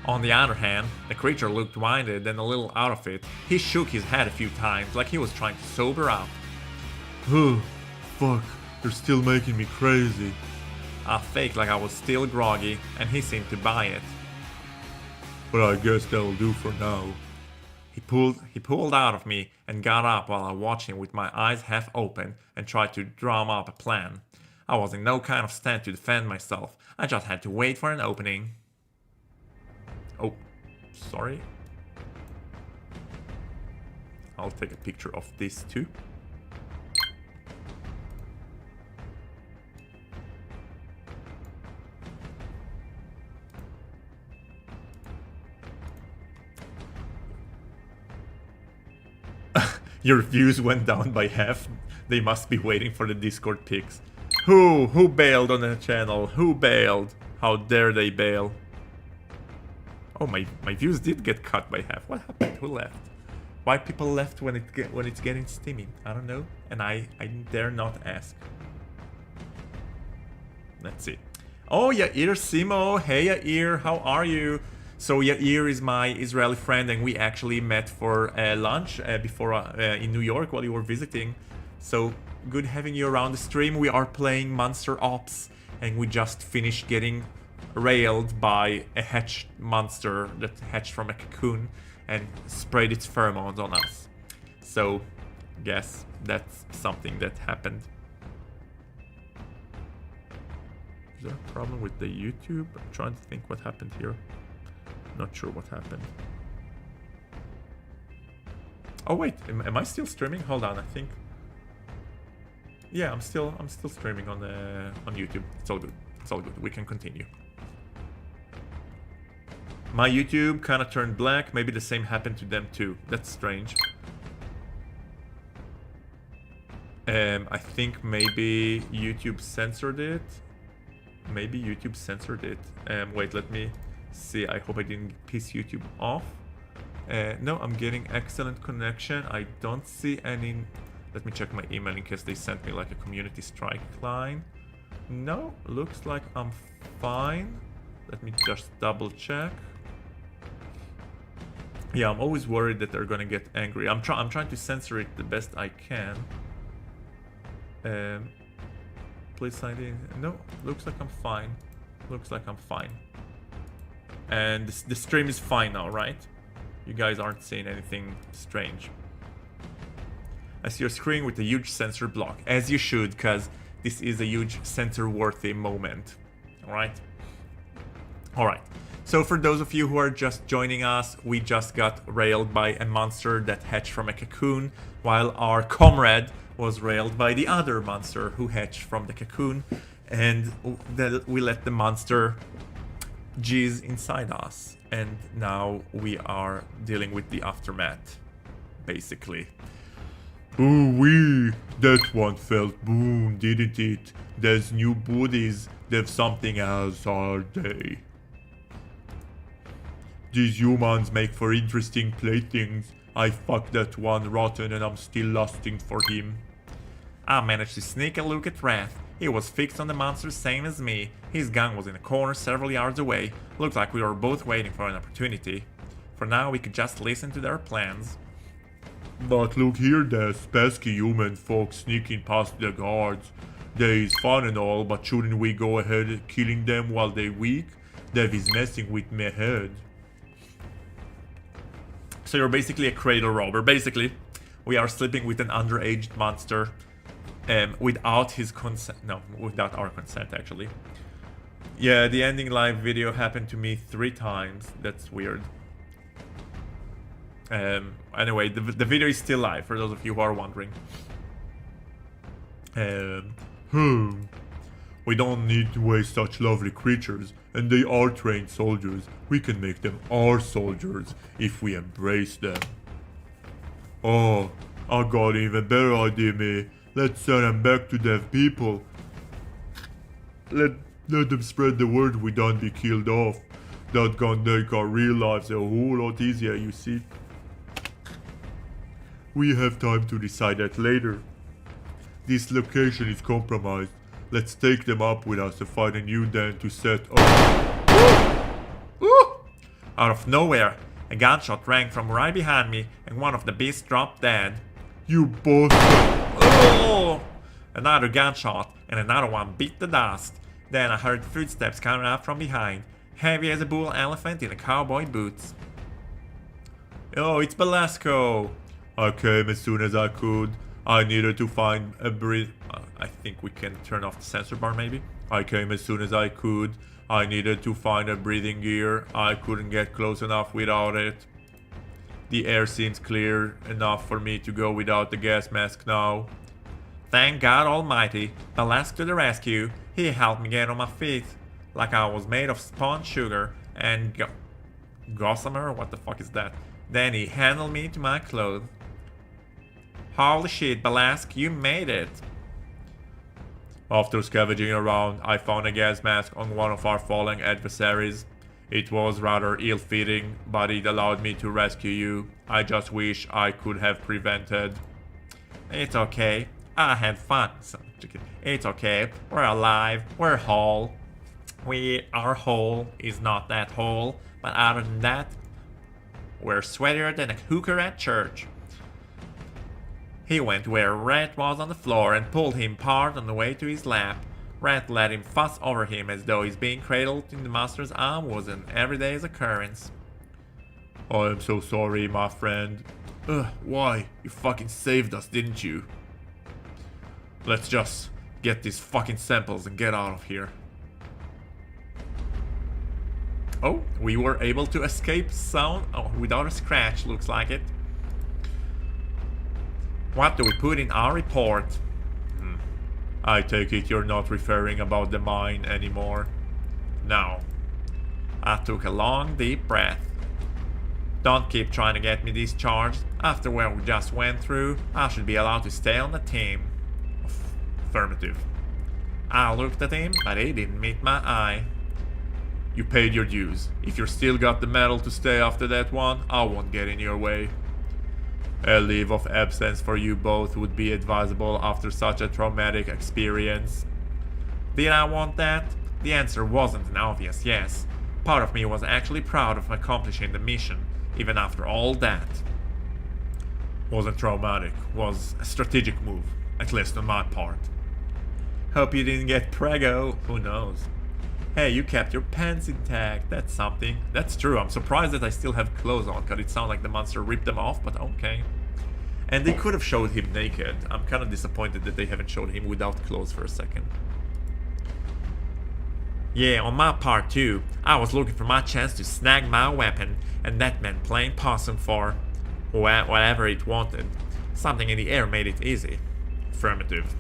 On the other hand, the creature looked winded and a little out of it. He shook his head a few times like he was trying to sober up. Oh, fuck, you're still making me crazy. I faked like I was still groggy and he seemed to buy it. But I guess that'll do for now. He pulled out of me and got up while I watched him with my eyes half open and tried to drum up a plan. I was in no kind of stand to defend myself. I just had to wait for an opening. Oh, sorry. I'll take a picture of this too. Your views went down by half. They must be waiting for the Discord pics. Who bailed on the channel? Who bailed? How dare they bail? Oh, my views did get cut by half. What happened? Who left? Why people left when it's getting steamy? I don't know, and I dare not ask. Let's see. Oh, Yair Simo. Hey Yair, how are you? So Yair is my Israeli friend, and we actually met for lunch before in New York while you were visiting. So good having you around the stream. We are playing Monster Ops, and we just finished getting railed by a hatched monster that hatched from a cocoon and sprayed its pheromones on us. So, guess that's something that happened. Is there a problem with the YouTube? I'm trying to think what happened here. Not sure what happened. Oh wait, am I still streaming? Hold on, I think. Yeah, I'm still streaming on YouTube. It's all good. It's all good. We can continue. My YouTube kind of turned black. Maybe the same happened to them too. That's strange. I think maybe YouTube censored it. Maybe YouTube censored it. Wait, let me see. I hope I didn't piss YouTube off. No, I'm getting excellent connection. I don't see any... Let me check my email in case they sent me like a community strike line. No, looks like I'm fine. Let me just double check. Yeah, I'm always worried that they're gonna get angry. I'm trying to censor it the best I can. Please sign in. No, looks like I'm fine. Looks like I'm fine. And the stream is fine now, right? You guys aren't seeing anything strange. I see your screen with a huge censor block, as you should, because this is a huge censor-worthy moment. Alright? Alright. So for those of you who are just joining us, we just got railed by a monster that hatched from a cocoon, while our comrade was railed by the other monster who hatched from the cocoon, and then we let the monster jizz inside us, and now we are dealing with the aftermath, basically. Ooh wee, that one felt boom, didn't it? There's new booties, there's something else, are they? These humans make for interesting playthings. I fucked that one rotten and I'm still lusting for him. I managed to sneak a look at Wrath. He was fixed on the monster same as me. His gun was in a corner several yards away. Looked like we were both waiting for an opportunity. For now we could just listen to their plans. But look here, there's pesky human folks sneaking past the guards. They is fun and all, but shouldn't we go ahead killing them while they weak? That is messing with my head. So you're basically a cradle robber. Basically, we are sleeping with an underage monster without his consent. No, without our consent, actually. Yeah, the ending live video happened to me 3 times. That's weird. Anyway, the video is still live, for those of you who are wondering. We don't need to waste such lovely creatures, and they are trained soldiers. We can make them our soldiers if we embrace them. Oh, I got an even better idea, me. Let's send them back to deaf people. Let them spread the word we don't be killed off. That gonna make our real lives a whole lot easier, you see. We have time to decide that later. This location is compromised. Let's take them up with us and find a new den to set up. Out of nowhere, a gunshot rang from right behind me and one of the beasts dropped dead. You both. Oh! Another gunshot and another one beat the dust. Then I heard footsteps coming up from behind, heavy as a bull elephant in a cowboy boots. Oh, it's Balasque. I came as soon as I could. I needed to find a I think we can turn off the sensor bar, maybe. I came as soon as I could. I needed to find a breathing gear. I couldn't get close enough without it. The air seems clear enough for me to go without the gas mask now. Thank God Almighty, Balasque to the rescue. He helped me get on my feet, like I was made of spun sugar and gossamer. What the fuck is that? Then he handled me to my clothes. Holy shit, Balasque, you made it! After scavenging around, I found a gas mask on one of our fallen adversaries. It was rather ill-fitting, but it allowed me to rescue you. I just wish I could have prevented. It's okay. I had fun. It's okay. We're alive. We're whole. Our whole is not that whole, but other than that, we're sweatier than a hooker at church. He went where Wraite was on the floor and pulled him apart on the way to his lap. Wraite let him fuss over him as though his being cradled in the master's arm was an everyday occurrence. I am so sorry, my friend. Why? You fucking saved us, didn't you? Let's just get these fucking samples and get out of here. Oh, we were able to escape sound without a scratch, looks like it. What do we put in our report? I take it you're not referring about the mine anymore. No. I took a long, deep breath. Don't keep trying to get me discharged. After what we just went through, I should be allowed to stay on the team. Affirmative. I looked at him, but he didn't meet my eye. You paid your dues. If you still got the medal to stay after that one, I won't get in your way. A leave of absence for you both would be advisable after such a traumatic experience. Did I want that? The answer wasn't an obvious yes. Part of me was actually proud of accomplishing the mission, even after all that. Wasn't traumatic, was a strategic move, at least on my part. Hope you didn't get prego, who knows. Hey, you kept your pants intact, that's something. That's true, I'm surprised that I still have clothes on, cause it sounded like the monster ripped them off, but okay. And they could have showed him naked. I'm kinda disappointed that they haven't showed him without clothes for a second. Yeah, on my part too, I was looking for my chance to snag my weapon, and that meant playing possum for whatever it wanted. Something in the air made it easy. Affirmative.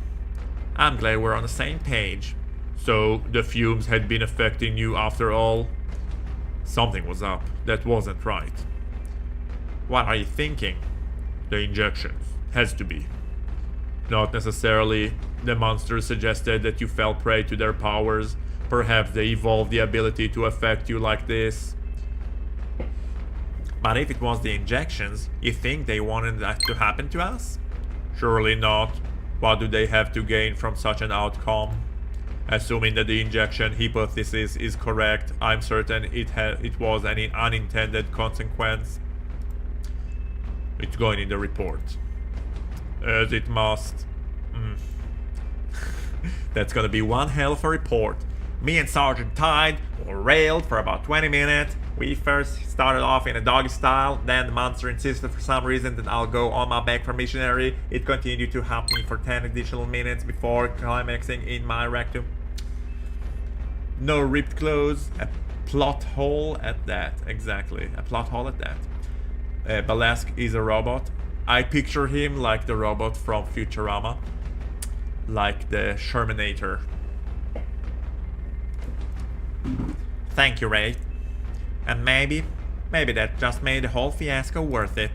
I'm glad we're on the same page. So, the fumes had been affecting you after all? Something was up. That wasn't right. What are you thinking? The injections. Has to be. Not necessarily. The monsters suggested that you fell prey to their powers. Perhaps they evolved the ability to affect you like this. But if it was the injections, you think they wanted that to happen to us? Surely not. What do they have to gain from such an outcome? Assuming that the injection hypothesis is correct, I'm certain it was an unintended consequence. It's going in the report. As it must. That's gonna be one hell of a report. Me and Sergeant Tide were railed for about 20 minutes. We first started off in a doggy style, then the monster insisted for some reason that I'll go on my back for missionary. It continued to help me for 10 additional minutes before climaxing in my rectum. No ripped clothes, a plot hole at that. Exactly, a plot hole at that. Balasque is a robot. I picture him like the robot from Futurama. Like the Shermanator. Thank you, Wraith. And maybe that just made the whole fiasco worth it.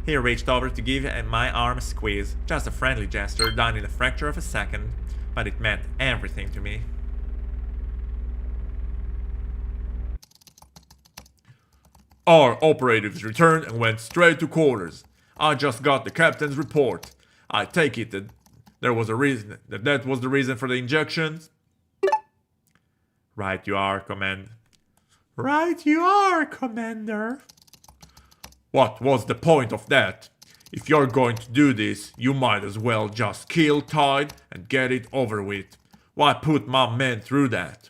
He reached over to give my arm a squeeze. Just a friendly gesture done in a fraction of a second. But it meant everything to me. Our operatives returned and went straight to quarters. I just got the captain's report. I take it that there was a reason, that was the reason for the injections. Right you are, Command. Right you are, Commander. What was the point of that? If you're going to do this, you might as well just kill Tide and get it over with. Why put my men through that?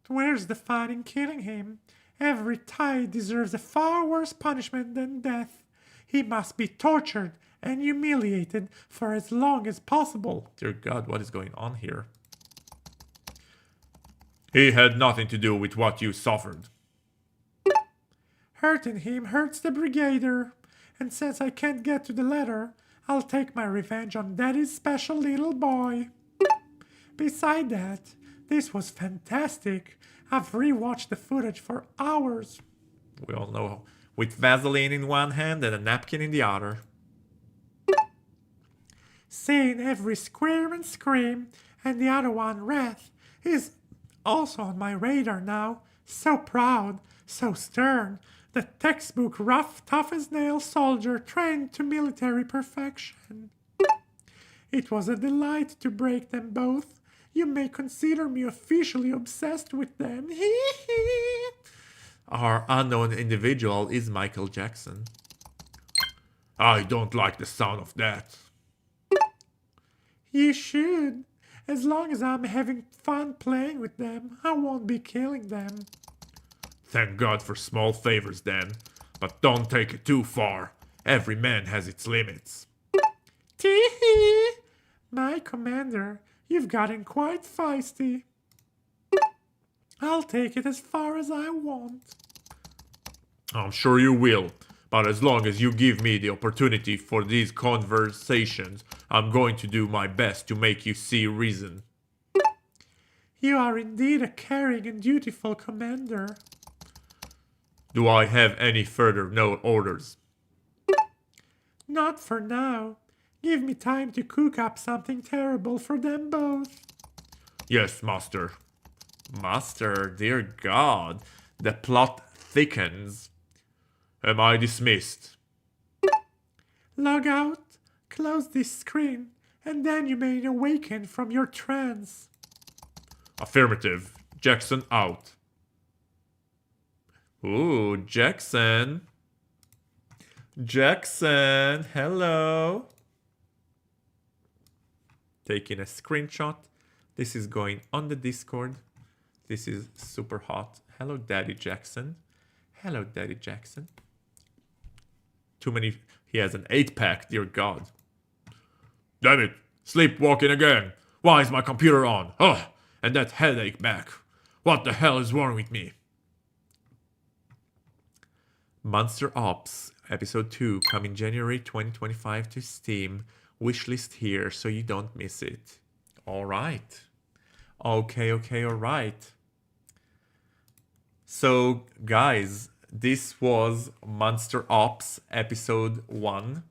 Where's the fun in killing him? Every Tide deserves a far worse punishment than death. He must be tortured and humiliated for as long as possible. Dear God, what is going on here? He had nothing to do with what you suffered. Hurting him hurts the Brigadier. And since I can't get to the letter, I'll take my revenge on Daddy's special little boy. Beside that, this was fantastic. I've rewatched the footage for hours. We all know. With Vaseline in one hand and a napkin in the other. Seeing every squirm and scream, and the other one, Wrath, is also on my radar now. So proud, so stern. The textbook rough, tough as nails soldier trained to military perfection. It was a delight to break them both. You may consider me officially obsessed with them. Our unknown individual is Michael Jackson. I don't like the sound of that. You should. As long as I'm having fun playing with them, I won't be killing them. Thank God for small favors then, but don't take it too far. Every man has its limits. Tee-hee! My commander, you've gotten quite feisty. I'll take it as far as I want. I'm sure you will, but as long as you give me the opportunity for these conversations, I'm going to do my best to make you see reason. You are indeed a caring and dutiful commander. Do I have any further orders? Not for now. Give me time to cook up something terrible for them both. Yes, Master. Master, dear God, the plot thickens. Am I dismissed? Log out, close this screen, and then you may awaken from your trance. Affirmative. Jackson out. Ooh, Jackson. Jackson, hello. Taking a screenshot. This is going on the Discord. This is super hot. Hello, Daddy Jackson. Hello, Daddy Jackson. Too many. He has an 8-pack, dear God. Damn it. Sleepwalking again. Why is my computer on? Ugh. And that headache back. What the hell is wrong with me? Monster Ops Episode 2 coming January 2025 to Steam. Wishlist here so you don't miss it. Alright. Okay, alright. So, guys, this was Monster Ops episode 1.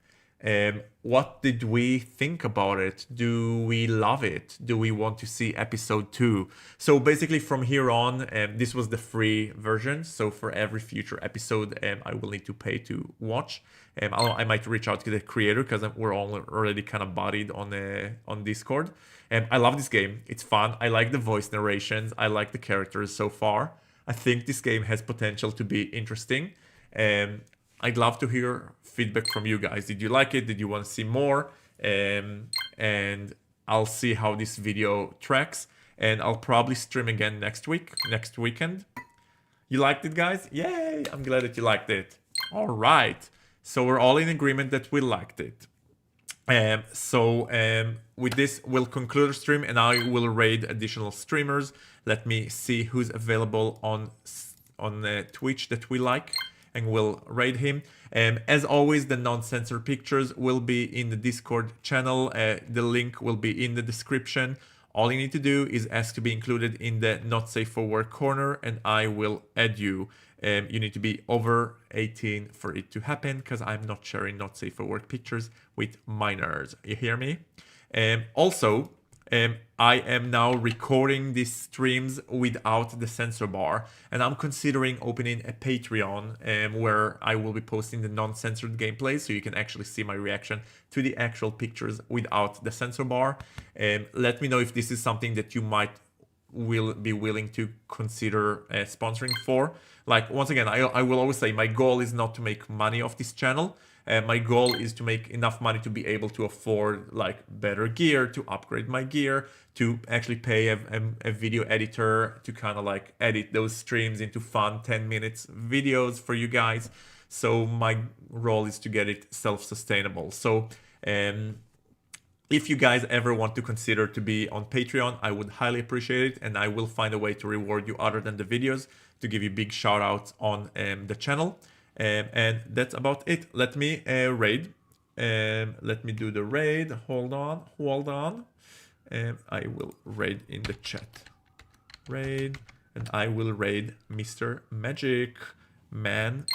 What did we think about it? Do we love it? Do we want to see episode 2? So basically from here on, this was the free version. So for every future episode, I will need to pay to watch. I might reach out to the creator because we're all already kind of buddied on Discord. I love this game. It's fun. I like the voice narrations. I like the characters so far. I think this game has potential to be interesting. I'd love to hear feedback from you guys. Did you like it? Did you want to see more? And I'll see how this video tracks. And I'll probably stream again next weekend. You liked it, guys? Yay! I'm glad that you liked it. All right. So we're all in agreement that we liked it. With this, we'll conclude the stream and I will raid additional streamers. Let me see who's available on Twitch that we like, and we'll raid him. As always, the non-censored pictures will be in the Discord channel. The link will be in the description. All you need to do is ask to be included in the not safe for work corner, and I will add you. You need to be over 18 for it to happen, because I'm not sharing not safe for work pictures with minors. You hear me? Also, I am now recording these streams without the censor bar, and I'm considering opening a Patreon where I will be posting the non-censored gameplay, so you can actually see my reaction to the actual pictures without the censor bar. Let me know if this is something that you will be willing to consider sponsoring for. Like, once again, I will always say my goal is not to make money off this channel. My goal is to make enough money to be able to afford like better gear, to upgrade my gear, to actually pay a video editor to kind of like edit those streams into fun 10 minutes videos for you guys. So my role is to get it self-sustainable. So if you guys ever want to consider to be on Patreon, I would highly appreciate it, and I will find a way to reward you other than the videos, to give you big shout outs on the channel. And that's about it. Let me raid. Let me do the raid. Hold on. I will raid in the chat. Raid, and I will raid Mr. Magic Man.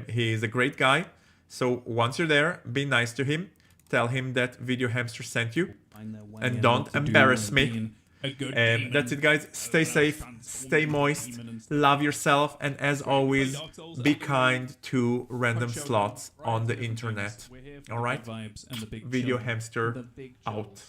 He is a great guy. So once you're there, be nice to him. Tell him that Video Hamster sent you, and don't embarrass me. That's it, guys. Stay safe, stay moist, love yourself, and as always, be kind to random slots on the internet. Alright? Video Hamster out.